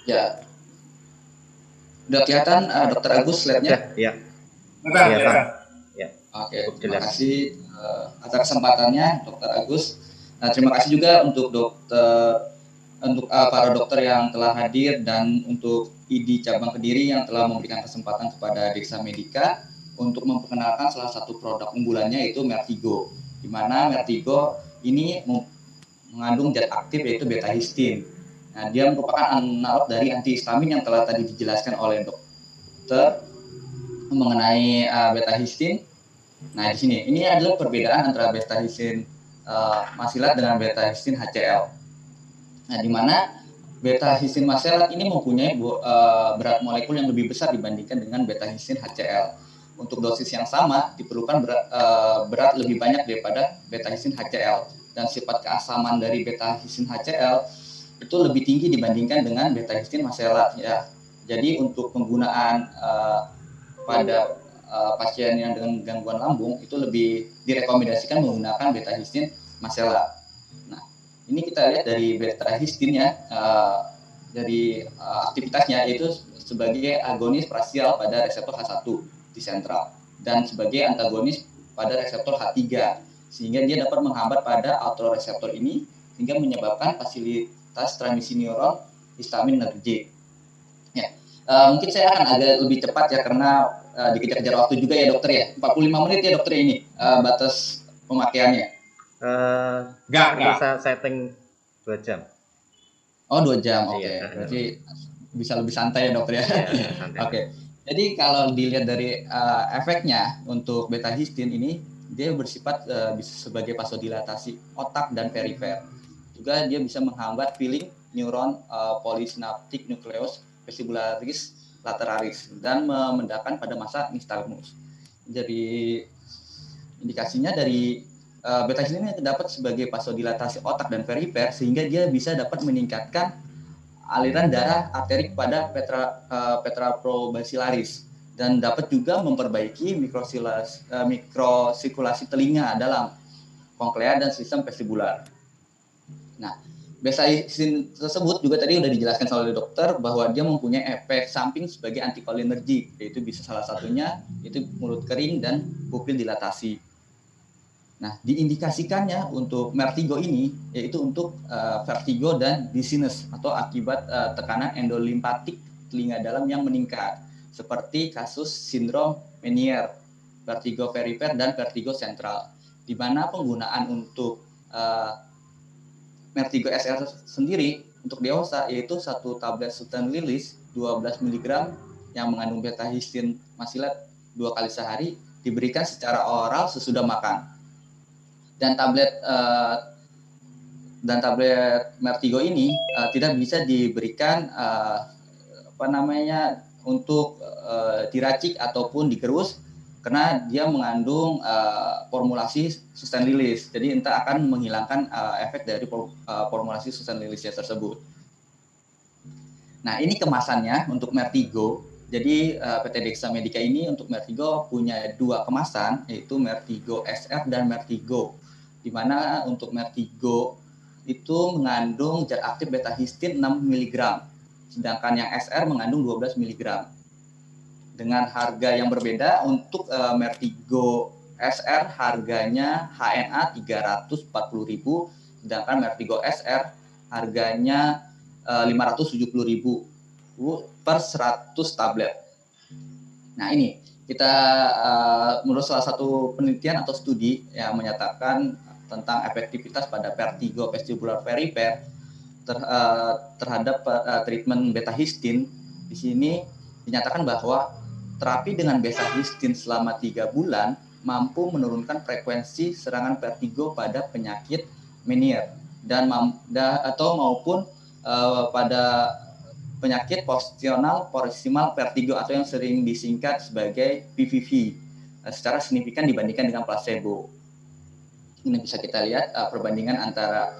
Speaker 3: Ya, udah kelihatan Dr. Agus slide-nya?
Speaker 1: Ya.
Speaker 3: Ya. Oke, terima kasih atas kesempatannya Dr. Agus. Nah, terima kasih juga untuk para dokter yang telah hadir dan untuk ID cabang Kediri yang telah memberikan kesempatan kepada Deksa Medika untuk memperkenalkan salah satu produk unggulannya yaitu Mertigo. Di mana Mertigo ini mengandung zat aktif yaitu beta-histin. Nah, dia merupakan analog dari antihistamin yang telah tadi dijelaskan oleh dokter mengenai beta-histin. Nah, di sini ini adalah perbedaan antara beta-histin masilat dengan beta-histin HCl. Nah, di mana beta-histin masilat ini mempunyai berat molekul yang lebih besar dibandingkan dengan beta-histin HCl. Untuk dosis yang sama diperlukan berat lebih banyak daripada beta-histin HCl, dan sifat keasaman dari beta-histin HCl itu lebih tinggi dibandingkan dengan beta-histin masilat ya. Jadi untuk penggunaan pada pasien yang dengan gangguan lambung itu lebih direkomendasikan menggunakan beta-histin masilat. Nah, ini kita lihat dari beta-histin ya, dari aktivitasnya yaitu sebagai agonis parsial pada reseptor H1 di sentral dan sebagai antagonis pada reseptor H3, sehingga dia dapat menghambat pada autoreseptor ini sehingga menyebabkan fasilitas transmisi neuron histaminergik. Ya, mungkin saya akan agak lebih cepat ya karena dikejar-kejar waktu juga ya dokter ya. 45 menit ya dokter ini batas pemakaiannya.
Speaker 1: Enggak. Bisa setting 2 jam.
Speaker 3: Oh, 2 jam. Oke. Berarti bisa lebih santai ya dokter ya. Oke. Jadi kalau dilihat dari efeknya untuk beta-histin ini, dia bersifat bisa sebagai vasodilatasi otak dan perifer. Juga dia bisa menghambat filling neuron polisynaptic nucleus vestibularis lateralis dan memendahkan pada masa nistagmus. Jadi indikasinya dari beta-histin ini dapat sebagai vasodilatasi otak dan perifer sehingga dia bisa dapat meningkatkan aliran darah arteri pada petra probasilaris dan dapat juga memperbaiki mikrosirkulasi telinga dalam konklea dan sistem vestibular. Nah, Besisin tersebut juga tadi udah dijelaskan oleh dokter bahwa dia mempunyai efek samping sebagai anticholinergic, yaitu bisa salah satunya itu mulut kering dan pupil dilatasi. Nah, diindikasikannya untuk vertigo ini yaitu untuk vertigo dan dizziness atau akibat tekanan endolimpatik telinga dalam yang meningkat, seperti kasus sindrom Meniere, vertigo perifer dan vertigo sentral, di mana penggunaan untuk vertigo SR sendiri untuk dewasa yaitu satu tablet Sultan Lilis 12 mg yang mengandung beta histin masilat 2 kali sehari diberikan secara oral sesudah makan. Dan tablet vertigo ini tidak bisa diberikan untuk diracik ataupun digerus karena dia mengandung formulasi Susten Lilis. Jadi entah akan menghilangkan efek dari formulasi Susten Lilisnya tersebut. Nah, ini kemasannya untuk Vertigo. Jadi PT Dexa Medica ini untuk Vertigo punya 2 kemasan, yaitu Vertigo SR dan Vertigo. Di mana untuk Vertigo itu mengandung zat aktif beta histin 6 mg, sedangkan yang SR mengandung 12 mg. Dengan harga yang berbeda, untuk Vertigo SR harganya HNA 340.000, sedangkan Vertigo SR harganya 570.000 per 100 tablet. Nah, ini kita menurut salah satu penelitian atau studi yang menyatakan tentang efektivitas pada vertigo vestibular perifer terhadap treatment beta histin. Di sini dinyatakan bahwa terapi dengan beta histin selama 3 bulan mampu menurunkan frekuensi serangan vertigo pada penyakit Meniere dan maupun pada penyakit positional proximal vertigo atau yang sering disingkat sebagai PVV secara signifikan dibandingkan dengan placebo. Ini bisa kita lihat perbandingan antara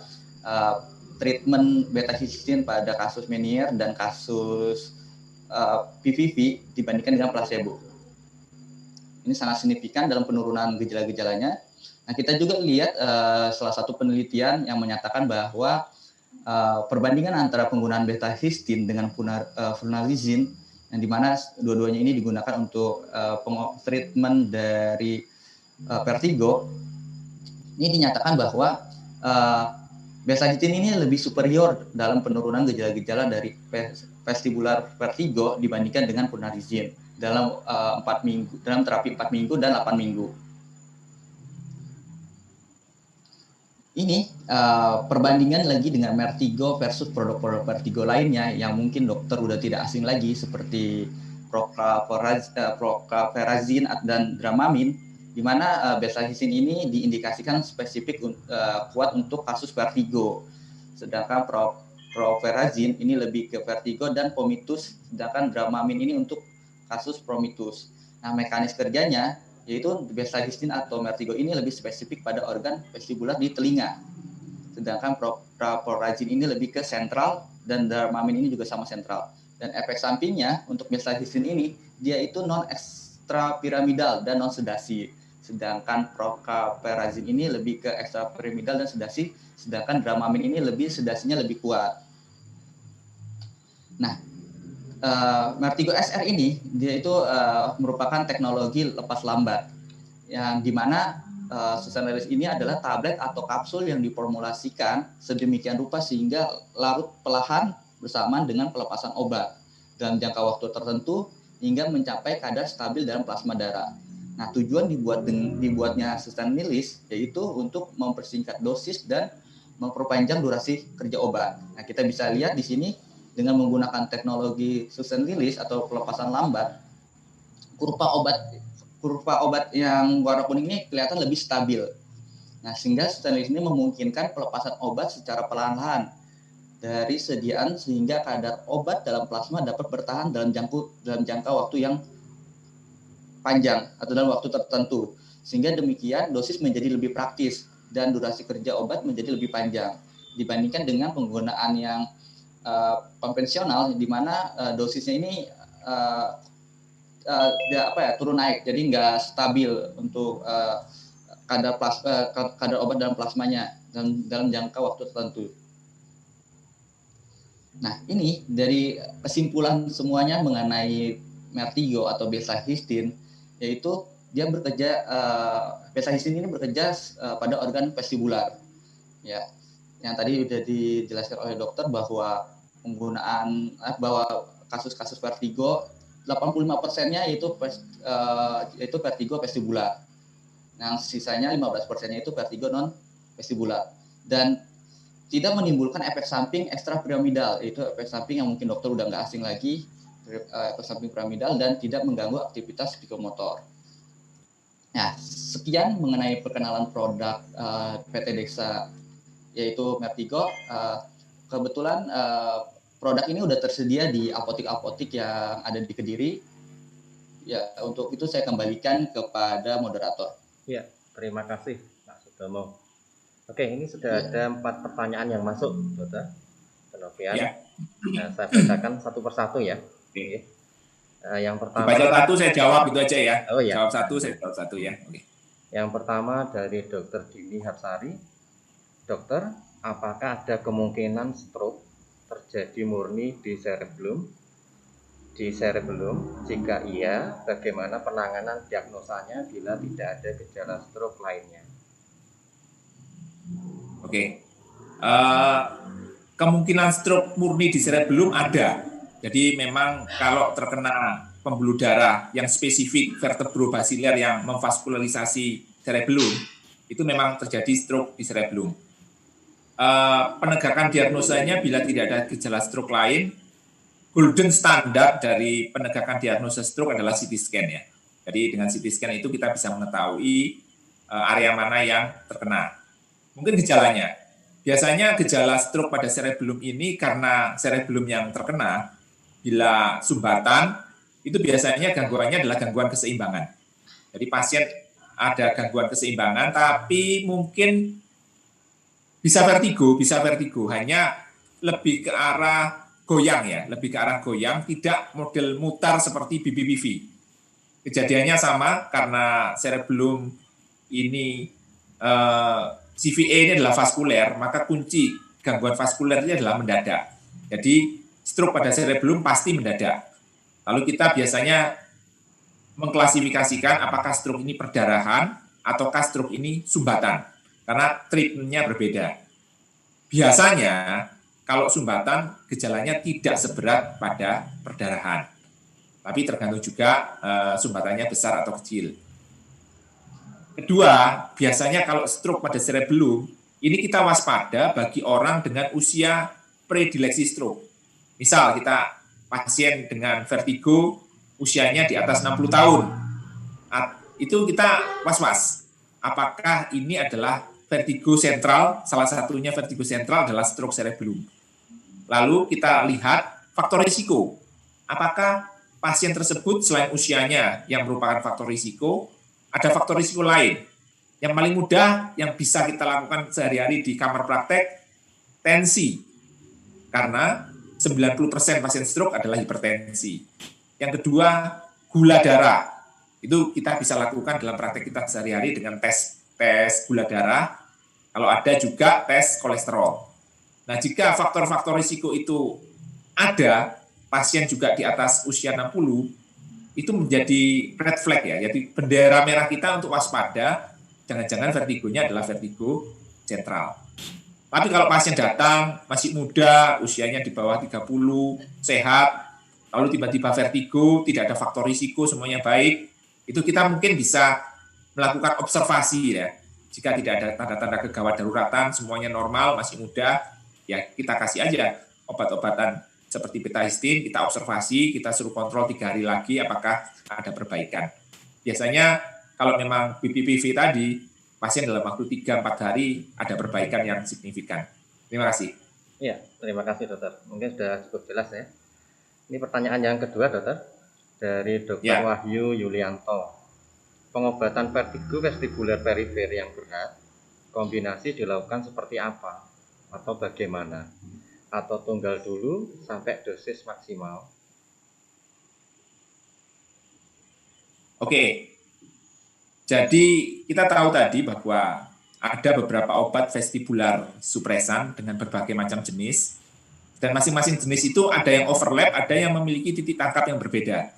Speaker 3: treatment beta histin pada kasus Meniere dan kasus PVV dibandingkan dengan placebo. Ini sangat signifikan dalam penurunan gejala-gejalanya. Nah, kita juga lihat salah satu penelitian yang menyatakan bahwa perbandingan antara penggunaan beta histin dengan flunarizin, yang dimana dua-duanya ini digunakan untuk treatment dari vertigo, ini dinyatakan bahwa beta histin ini lebih superior dalam penurunan gejala-gejala dari vestibular vertigo dibandingkan dengan flunarizin dalam 4 minggu, dalam terapi 4 minggu dan 8 minggu. Ini perbandingan lagi dengan Vertigo versus produk-produk Vertigo lainnya yang mungkin dokter udah tidak asing lagi seperti prochlorperazine dan Dramamine, di mana beta histin ini diindikasikan spesifik kuat untuk kasus vertigo. Sedangkan prochlorperazine ini lebih ke vertigo dan vomitus, sedangkan Dramamine ini untuk kasus vomitus. Nah, mekanis kerjanya yaitu beta histin atau vertigo ini lebih spesifik pada organ vestibular di telinga. Sedangkan prochlorperazine ini lebih ke sentral dan Dramamine ini juga sama sentral. Dan efek sampingnya untuk beta histin ini dia itu non ekstrapiramidal dan non sedasi. Sedangkan prochlorperazine ini lebih ke ekstrapiramidal dan sedasi, sedangkan Dramamine ini sedasinya lebih kuat. Nah, Vertigo SR ini dia itu merupakan teknologi lepas lambat yang dimana Susten Lilis ini adalah tablet atau kapsul yang diformulasikan sedemikian rupa sehingga larut perlahan bersamaan dengan pelepasan obat dalam jangka waktu tertentu hingga mencapai kadar stabil dalam plasma darah. Nah, tujuan dibuatnya Susten Lilis yaitu untuk mempersingkat dosis dan memperpanjang durasi kerja obat. Nah, kita bisa lihat di sini dengan menggunakan teknologi Susten Lilis atau pelepasan lambat, kurva obat yang warna kuning ini kelihatan lebih stabil. Nah, sehingga Susten Lilis ini memungkinkan pelepasan obat secara perlahan-lahan dari sediaan sehingga kadar obat dalam plasma dapat bertahan dalam jangka waktu yang panjang atau dalam waktu tertentu. Sehingga demikian dosis menjadi lebih praktis dan durasi kerja obat menjadi lebih panjang dibandingkan dengan penggunaan yang konvensional di mana dosisnya ini turun naik, jadi nggak stabil untuk kadar obat dalam plasmanya dalam jangka waktu tertentu. Nah, ini dari kesimpulan semuanya mengenai Vertigo atau Beta-Histine, yaitu dia bekerja, Beta-Histine ini bekerja pada organ vestibular. Ya, yang tadi sudah dijelaskan oleh dokter bahwa bahwa kasus-kasus vertigo 85%-nya itu vertigo vestibular. Yang sisanya 15%-nya itu vertigo non vestibular. Dan tidak menimbulkan efek samping ekstrapiramidal, itu efek samping yang mungkin dokter udah nggak asing lagi, efek samping piramidal, dan tidak mengganggu aktivitas psikomotor. Nah, sekian mengenai perkenalan produk PT Dexa yaitu Vertigo. Kebetulan produk ini udah tersedia di apotik-apotik yang ada di Kediri. Ya, untuk itu saya kembalikan kepada moderator.
Speaker 1: Ya, terima kasih Pak Sudomo. Oke, ini sudah ada 4 pertanyaan yang masuk, Dokter Novian.
Speaker 2: Ya.
Speaker 1: Nah, saya bacakan satu persatu ya. Oke. Yang pertama.
Speaker 2: Baca satu saya jawab itu aja ya.
Speaker 1: Oh ya.
Speaker 2: Jawab satu saya jawab satu ya. Oke.
Speaker 1: Yang pertama dari Dokter Dini Hapsari. Dokter, apakah ada kemungkinan stroke terjadi murni di cerebellum? Jika iya, bagaimana penanganan diagnosanya bila tidak ada gejala stroke lainnya?
Speaker 2: Oke. Kemungkinan stroke murni di cerebellum ada. Jadi memang kalau terkena pembuluh darah yang spesifik vertebrobasiler yang memvaskularisasi cerebellum, itu memang terjadi stroke di cerebellum. Penegakan diagnosanya bila tidak ada gejala stroke lain, golden standard dari penegakan diagnosa stroke adalah CT scan ya. Jadi dengan CT scan itu kita bisa mengetahui area mana yang terkena. Mungkin gejalanya. Biasanya gejala stroke pada cerebellum ini karena cerebellum yang terkena, bila sumbatan, itu biasanya gangguannya adalah gangguan keseimbangan. Jadi pasien ada gangguan keseimbangan, tapi mungkin bisa vertigo, hanya lebih ke arah goyang ya, tidak model mutar seperti BPPV. Kejadiannya sama karena cerebellum ini CVA ini adalah vaskuler, maka kunci gangguan vaskuler ini adalah mendadak. Jadi stroke pada cerebellum pasti mendadak. Lalu kita biasanya mengklasifikasikan apakah stroke ini perdarahan ataukah stroke ini sumbatan, karena treatmentnya berbeda. Biasanya kalau sumbatan gejalanya tidak seberat pada perdarahan, tapi tergantung juga sumbatannya besar atau kecil. Kedua, biasanya kalau stroke pada cerebellum, ini kita waspada bagi orang dengan usia predileksi stroke. Misal kita pasien dengan vertigo, usianya di atas 60 tahun. Itu kita was-was. Apakah ini adalah vertigo sentral, salah satunya vertigo sentral adalah stroke cerebellum. Lalu kita lihat faktor risiko. Apakah pasien tersebut selain usianya yang merupakan faktor risiko, ada faktor risiko lain. Yang paling mudah yang bisa kita lakukan sehari-hari di kamar praktek, tensi. Karena 90% pasien stroke adalah hipertensi. Yang kedua, gula darah. Itu kita bisa lakukan dalam praktek kita sehari-hari dengan tes gula darah. Kalau ada juga tes kolesterol. Nah, jika faktor-faktor risiko itu ada, pasien juga di atas usia 60, itu menjadi red flag ya, jadi bendera merah kita untuk waspada, jangan-jangan vertigonya adalah vertigo sentral. Tapi kalau pasien datang, masih muda, usianya di bawah 30, sehat, lalu tiba-tiba vertigo, tidak ada faktor risiko, semuanya baik, itu kita mungkin bisa melakukan observasi ya. Jika tidak ada tanda-tanda kegawat daruratan, semuanya normal, masih muda, ya kita kasih aja obat-obatan seperti Beta-Histine, kita observasi, kita suruh kontrol 3 hari lagi apakah ada perbaikan. Biasanya kalau memang BPPV tadi, pasien dalam waktu 3-4 hari ada perbaikan yang signifikan. Terima kasih.
Speaker 1: Iya, terima kasih dokter. Mungkin sudah cukup jelas ya. Ini pertanyaan yang kedua dokter, dari Dr. Wahyu Yulianto. Pengobatan vertigo vestibular perifer yang berat, kombinasi dilakukan seperti apa? Atau bagaimana? Atau tunggal dulu sampai dosis maksimal?
Speaker 2: Oke, jadi kita tahu tadi bahwa ada beberapa obat vestibular supresan dengan berbagai macam jenis. Dan masing-masing jenis itu ada yang overlap, ada yang memiliki titik tangkap yang berbeda.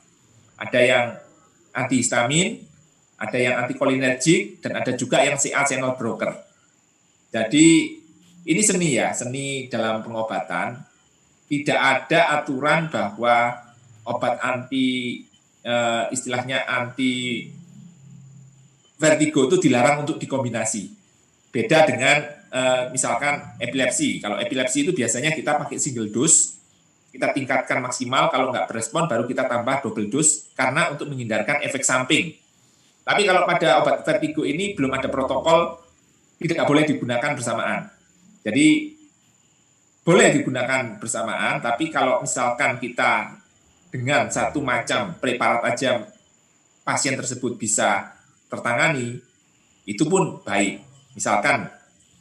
Speaker 2: Ada yang antihistamin, ada yang antikolinergik, dan ada juga yang CA channel blocker. Jadi ini seni ya, seni dalam pengobatan. Tidak ada aturan bahwa obat istilahnya anti vertigo itu dilarang untuk dikombinasi. Beda dengan misalkan epilepsi. Kalau epilepsi itu biasanya kita pakai single dose, kita tingkatkan maksimal, kalau nggak berespon baru kita tambah double dose karena untuk menghindarkan efek samping. Tapi kalau pada obat vertigo ini belum ada protokol, tidak boleh digunakan bersamaan. Jadi boleh digunakan bersamaan, tapi kalau misalkan kita dengan satu macam preparat aja pasien tersebut bisa tertangani, itu pun baik. Misalkan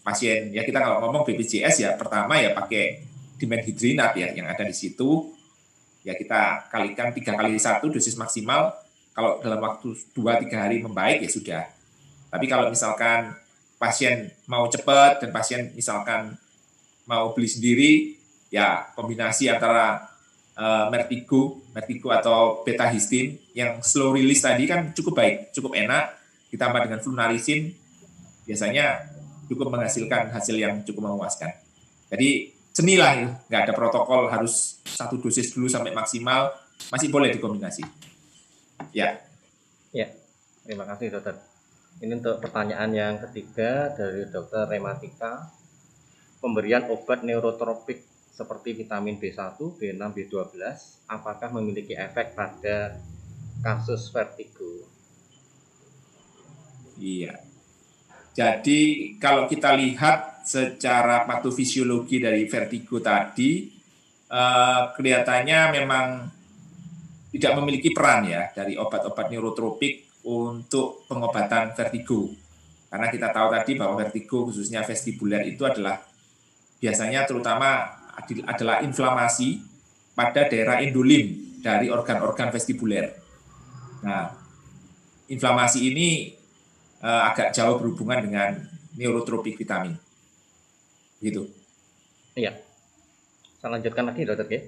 Speaker 2: pasien, ya kita kalau ngomong BPJS ya pertama ya pakai dimenhidrinat ya yang ada di situ, ya kita kalikan 3x1 dosis maksimal, kalau dalam waktu 2-3 hari membaik ya sudah. Tapi kalau misalkan pasien mau cepat dan pasien misalkan mau beli sendiri, ya kombinasi antara Mertigo atau betahistin yang slow release tadi kan cukup baik, cukup enak, ditambah dengan flunarisin, biasanya cukup menghasilkan hasil yang cukup memuaskan. Jadi seni lah, nggak ada protokol harus satu dosis dulu sampai maksimal, masih boleh dikombinasi. Ya.
Speaker 1: Ya, terima kasih dokter. Ini untuk pertanyaan yang ketiga dari dokter Rematika. Pemberian obat neurotropik seperti vitamin B1, B6, B12 apakah memiliki efek pada kasus vertigo?
Speaker 2: Iya. Jadi kalau kita lihat secara patofisiologi dari vertigo tadi, kelihatannya memang tidak memiliki peran ya dari obat-obat neurotropik untuk pengobatan vertigo. Karena kita tahu tadi bahwa vertigo khususnya vestibuler itu adalah biasanya terutama adalah inflamasi pada daerah endolim dari organ-organ vestibuler. Nah, inflamasi ini agak jauh berhubungan dengan neurotropik vitamin. Gitu.
Speaker 1: Iya. Saya lanjutkan lagi dokter ya.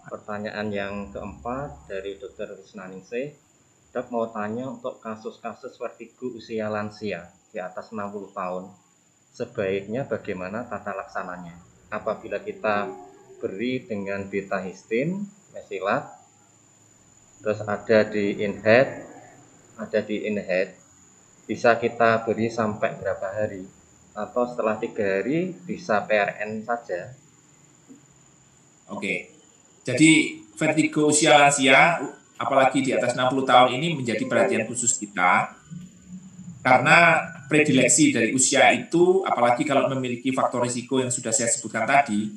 Speaker 1: Pertanyaan yang keempat dari dokter Wisnaningsih. Dok mau tanya untuk kasus-kasus vertigo usia lansia di atas 60 tahun. Sebaiknya bagaimana tata laksananya? Apabila kita beri dengan betahistin, mesilat, terus ada di inhead, bisa kita beri sampai berapa hari? Atau setelah 3 hari bisa PRN saja?
Speaker 2: Oke. Jadi vertigo usia lansia, apalagi di atas 60 tahun ini menjadi perhatian khusus kita. Karena predileksi dari usia itu, apalagi kalau memiliki faktor risiko yang sudah saya sebutkan tadi,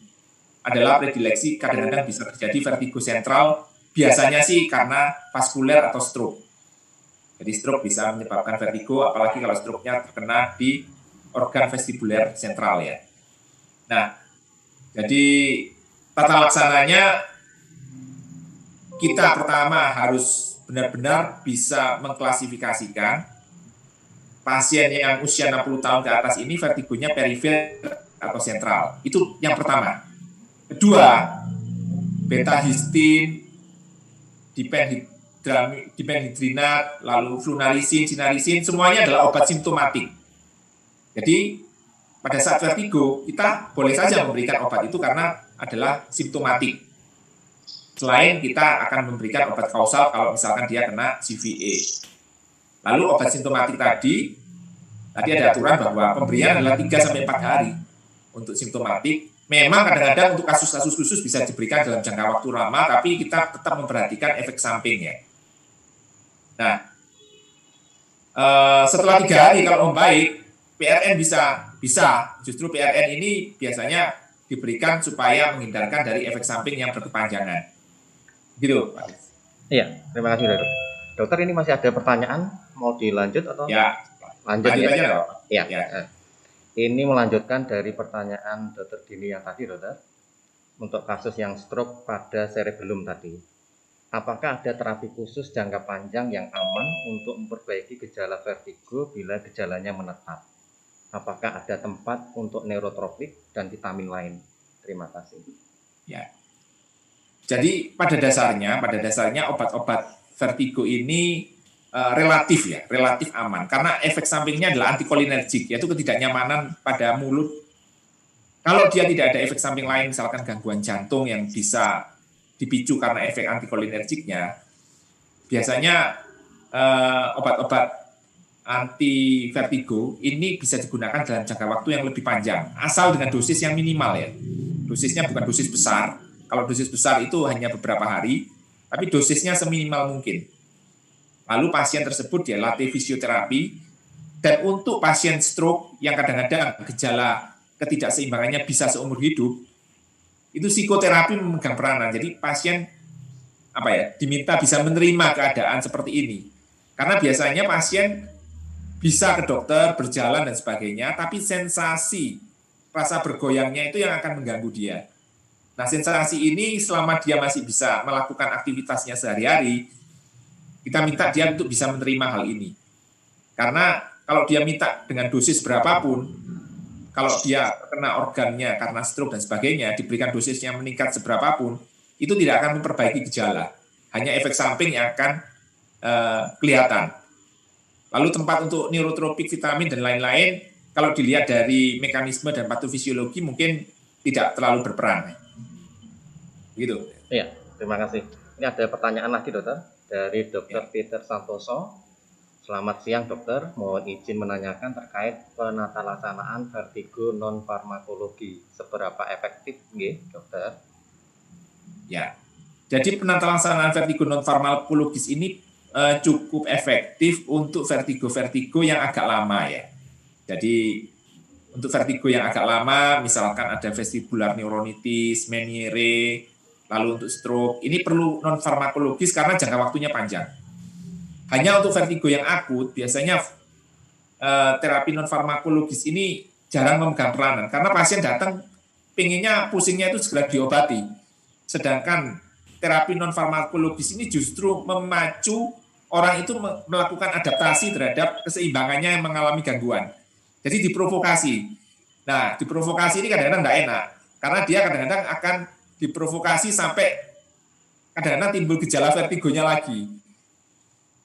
Speaker 2: adalah predileksi kadang-kadang bisa terjadi vertigo sentral, biasanya sih karena vaskuler atau stroke. Jadi stroke bisa menyebabkan vertigo, apalagi kalau stroke-nya terkena di organ vestibuler sentral ya. Nah, jadi tata laksananya kita pertama harus benar-benar bisa mengklasifikasikan pasien yang usia 60 tahun ke atas ini vertigonya perifer atau sentral. Itu yang pertama. Kedua, betahistin, dipenhidrinat, lalu flunarisin, sinarisin, semuanya adalah obat simptomatik. Jadi, pada saat vertigo, kita boleh saja memberikan obat itu karena adalah simptomatik. Selain kita akan memberikan obat kausal kalau misalkan dia kena CVA. Lalu obat simptomatik tadi ada aturan bahwa pemberian adalah 3-4 hari untuk simptomatik. Memang kadang-kadang untuk kasus-kasus khusus bisa diberikan dalam jangka waktu lama, tapi kita tetap memperhatikan efek sampingnya. Nah, setelah 3 hari kalau membaik, PRN bisa. Justru PRN ini biasanya diberikan supaya menghindarkan dari efek samping yang berkepanjangan. Gitu, Pak.
Speaker 1: Iya, terima kasih dokter. Dokter ini masih ada pertanyaan, mau dilanjut atau?
Speaker 2: Ya, lanjut
Speaker 1: ya?
Speaker 2: aja dong.
Speaker 1: Ya. Ini melanjutkan dari pertanyaan dokter Dini yang tadi dokter. Untuk kasus yang stroke pada cerebellum tadi. Apakah ada terapi khusus jangka panjang yang aman untuk memperbaiki gejala vertigo bila gejalanya menetap? Apakah ada tempat untuk neurotropik dan vitamin lain? Terima kasih.
Speaker 2: Ya. Jadi pada dasarnya obat-obat vertigo ini relatif aman karena efek sampingnya adalah antikolinergik, yaitu ketidaknyamanan pada mulut. Kalau dia tidak ada efek samping lain, misalkan gangguan jantung yang bisa dipicu karena efek antikolinergiknya, biasanya obat-obat anti vertigo ini bisa digunakan dalam jangka waktu yang lebih panjang, asal dengan dosis yang minimal ya. Dosisnya bukan dosis besar. Kalau dosis besar itu hanya beberapa hari, tapi dosisnya seminimal mungkin. Lalu pasien tersebut dia latih fisioterapi, dan untuk pasien stroke yang kadang-kadang gejala ketidakseimbangannya bisa seumur hidup, itu psikoterapi memegang peranan. Jadi pasien diminta bisa menerima keadaan seperti ini. Karena biasanya pasien bisa ke dokter, berjalan dan sebagainya, tapi sensasi rasa bergoyangnya itu yang akan mengganggu dia. Nah, sensasi ini selama dia masih bisa melakukan aktivitasnya sehari-hari, kita minta dia untuk bisa menerima hal ini. Karena kalau dia minta dengan dosis berapapun, kalau dia kena organnya karena stroke dan sebagainya, diberikan dosisnya meningkat seberapapun, itu tidak akan memperbaiki gejala. Hanya efek samping yang akan kelihatan. Lalu tempat untuk neurotropik, vitamin, dan lain-lain, kalau dilihat dari mekanisme dan patofisiologi mungkin tidak terlalu berperan. Gitu.
Speaker 1: Iya, terima kasih. Ini ada pertanyaan lagi dokter dari Dr. Peter Santoso. Selamat siang dokter, mohon izin menanyakan terkait penatalaksanaan vertigo non-farmakologi. Seberapa efektif dokter?
Speaker 2: Ya, jadi penatalaksanaan vertigo non-farmakologis ini cukup efektif untuk vertigo-vertigo yang agak lama ya. Jadi untuk vertigo yang agak lama, misalkan ada vestibular neuronitis, Meniere, lalu untuk stroke, ini perlu non-farmakologis karena jangka waktunya panjang. Hanya untuk vertigo yang akut, biasanya terapi non-farmakologis ini jarang memegang peranan, karena pasien datang pengennya pusingnya itu segera diobati. Sedangkan terapi non-farmakologis ini justru memacu orang itu melakukan adaptasi terhadap keseimbangannya yang mengalami gangguan. Jadi diprovokasi. Nah, diprovokasi ini kadang-kadang nggak enak, karena dia kadang-kadang akan diprovokasi sampai kadang-kadang timbul gejala vertigonya lagi.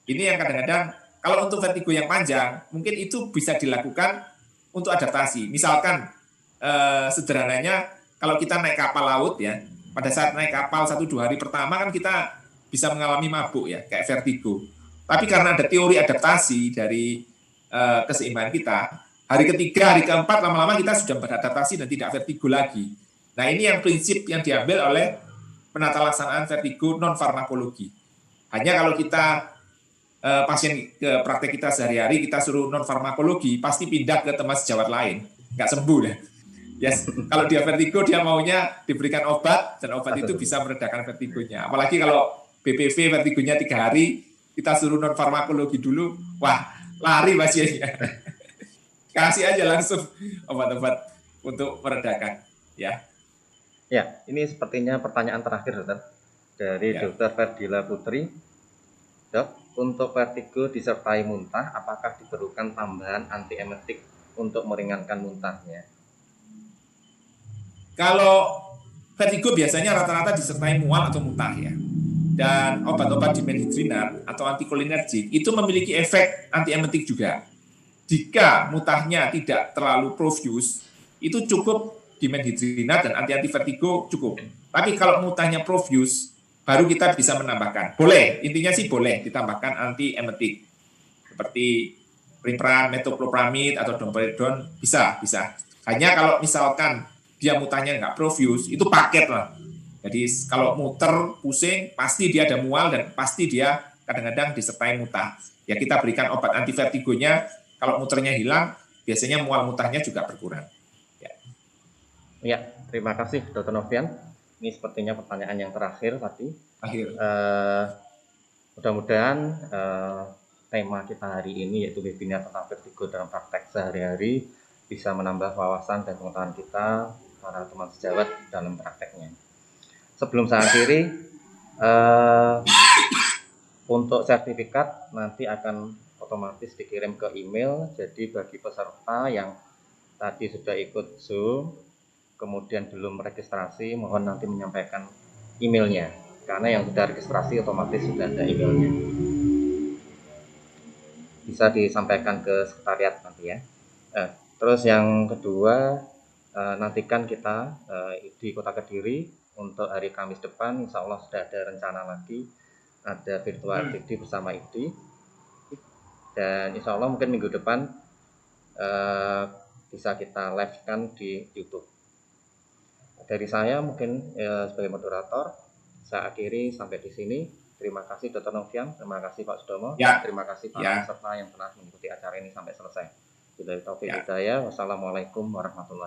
Speaker 2: Ini yang kadang-kadang, kalau untuk vertigo yang panjang, mungkin itu bisa dilakukan untuk adaptasi. Misalkan, sederhananya, kalau kita naik kapal laut ya, pada saat naik kapal 1-2 hari pertama kan kita bisa mengalami mabuk ya, kayak vertigo. Tapi karena ada teori adaptasi dari keseimbangan kita, hari ketiga, hari keempat, lama-lama kita sudah beradaptasi dan tidak vertigo lagi. Nah, ini yang prinsip yang diambil oleh penatalaksanaan vertigo non-farmakologi. Hanya kalau kita pasien ke praktek kita sehari-hari, kita suruh non-farmakologi, pasti pindah ke teman sejawat lain, nggak sembuh deh. Yes. Kalau dia vertigo, dia maunya diberikan obat, dan obat itu bisa meredakan vertigonya. Apalagi kalau BPV vertigonya 3 hari, kita suruh non-farmakologi dulu, wah, lari pasiennya. Kasih aja langsung obat-obat untuk meredakan. Ya.
Speaker 1: Ya, ini sepertinya pertanyaan terakhir, dokter. Dari Dr. Ferdila Putri. Dok, untuk vertigo disertai muntah, apakah diperlukan tambahan antiemetik untuk meringankan muntahnya?
Speaker 2: Kalau vertigo biasanya rata-rata disertai mual atau muntah ya. Dan obat-obat dimenhidrinat atau antikolinergik itu memiliki efek antiemetik juga. Jika muntahnya tidak terlalu profuse, itu cukup dimenhidrinat dan anti vertigo cukup. Tapi kalau muntahnya profuse, baru kita bisa menambahkan. Boleh, intinya sih boleh ditambahkan antiemetik. Seperti Pripran, metoclopramid atau domperidone bisa. Hanya kalau misalkan dia muntahnya nggak profuse, itu paket lah. Jadi kalau muter, pusing, pasti dia ada mual dan pasti dia kadang-kadang disertai muntah. Ya kita berikan obat anti vertigonya, kalau muternya hilang, biasanya mual muntahnya juga berkurang.
Speaker 1: Ya, terima kasih Dr. Novian. Ini sepertinya pertanyaan yang terakhir tadi. Mudah-mudahan tema kita hari ini yaitu webinar tentang vertigo dalam praktek sehari-hari bisa menambah wawasan dan pengetahuan kita para teman sejawat dalam prakteknya. Sebelum saya akhiri, untuk sertifikat nanti akan otomatis dikirim ke email. Jadi bagi peserta yang tadi sudah ikut Zoom, kemudian belum registrasi, mohon nanti menyampaikan emailnya, karena yang sudah registrasi otomatis sudah ada emailnya. Bisa disampaikan ke sekretariat nanti ya. Terus yang kedua, nantikan kita di Kota Kediri untuk hari Kamis depan, insya Allah sudah ada rencana lagi, ada virtual FTD bersama ID, dan insya Allah mungkin minggu depan bisa kita live-kan di YouTube. Dari saya mungkin sebagai moderator, saya akhiri sampai di sini. Terima kasih Dr. Novian, terima kasih Pak Sudomo, terima kasih para peserta yang telah mengikuti acara ini sampai selesai. Bila taufiq hidayah, wassalamualaikum warahmatullahi wabarakatuh.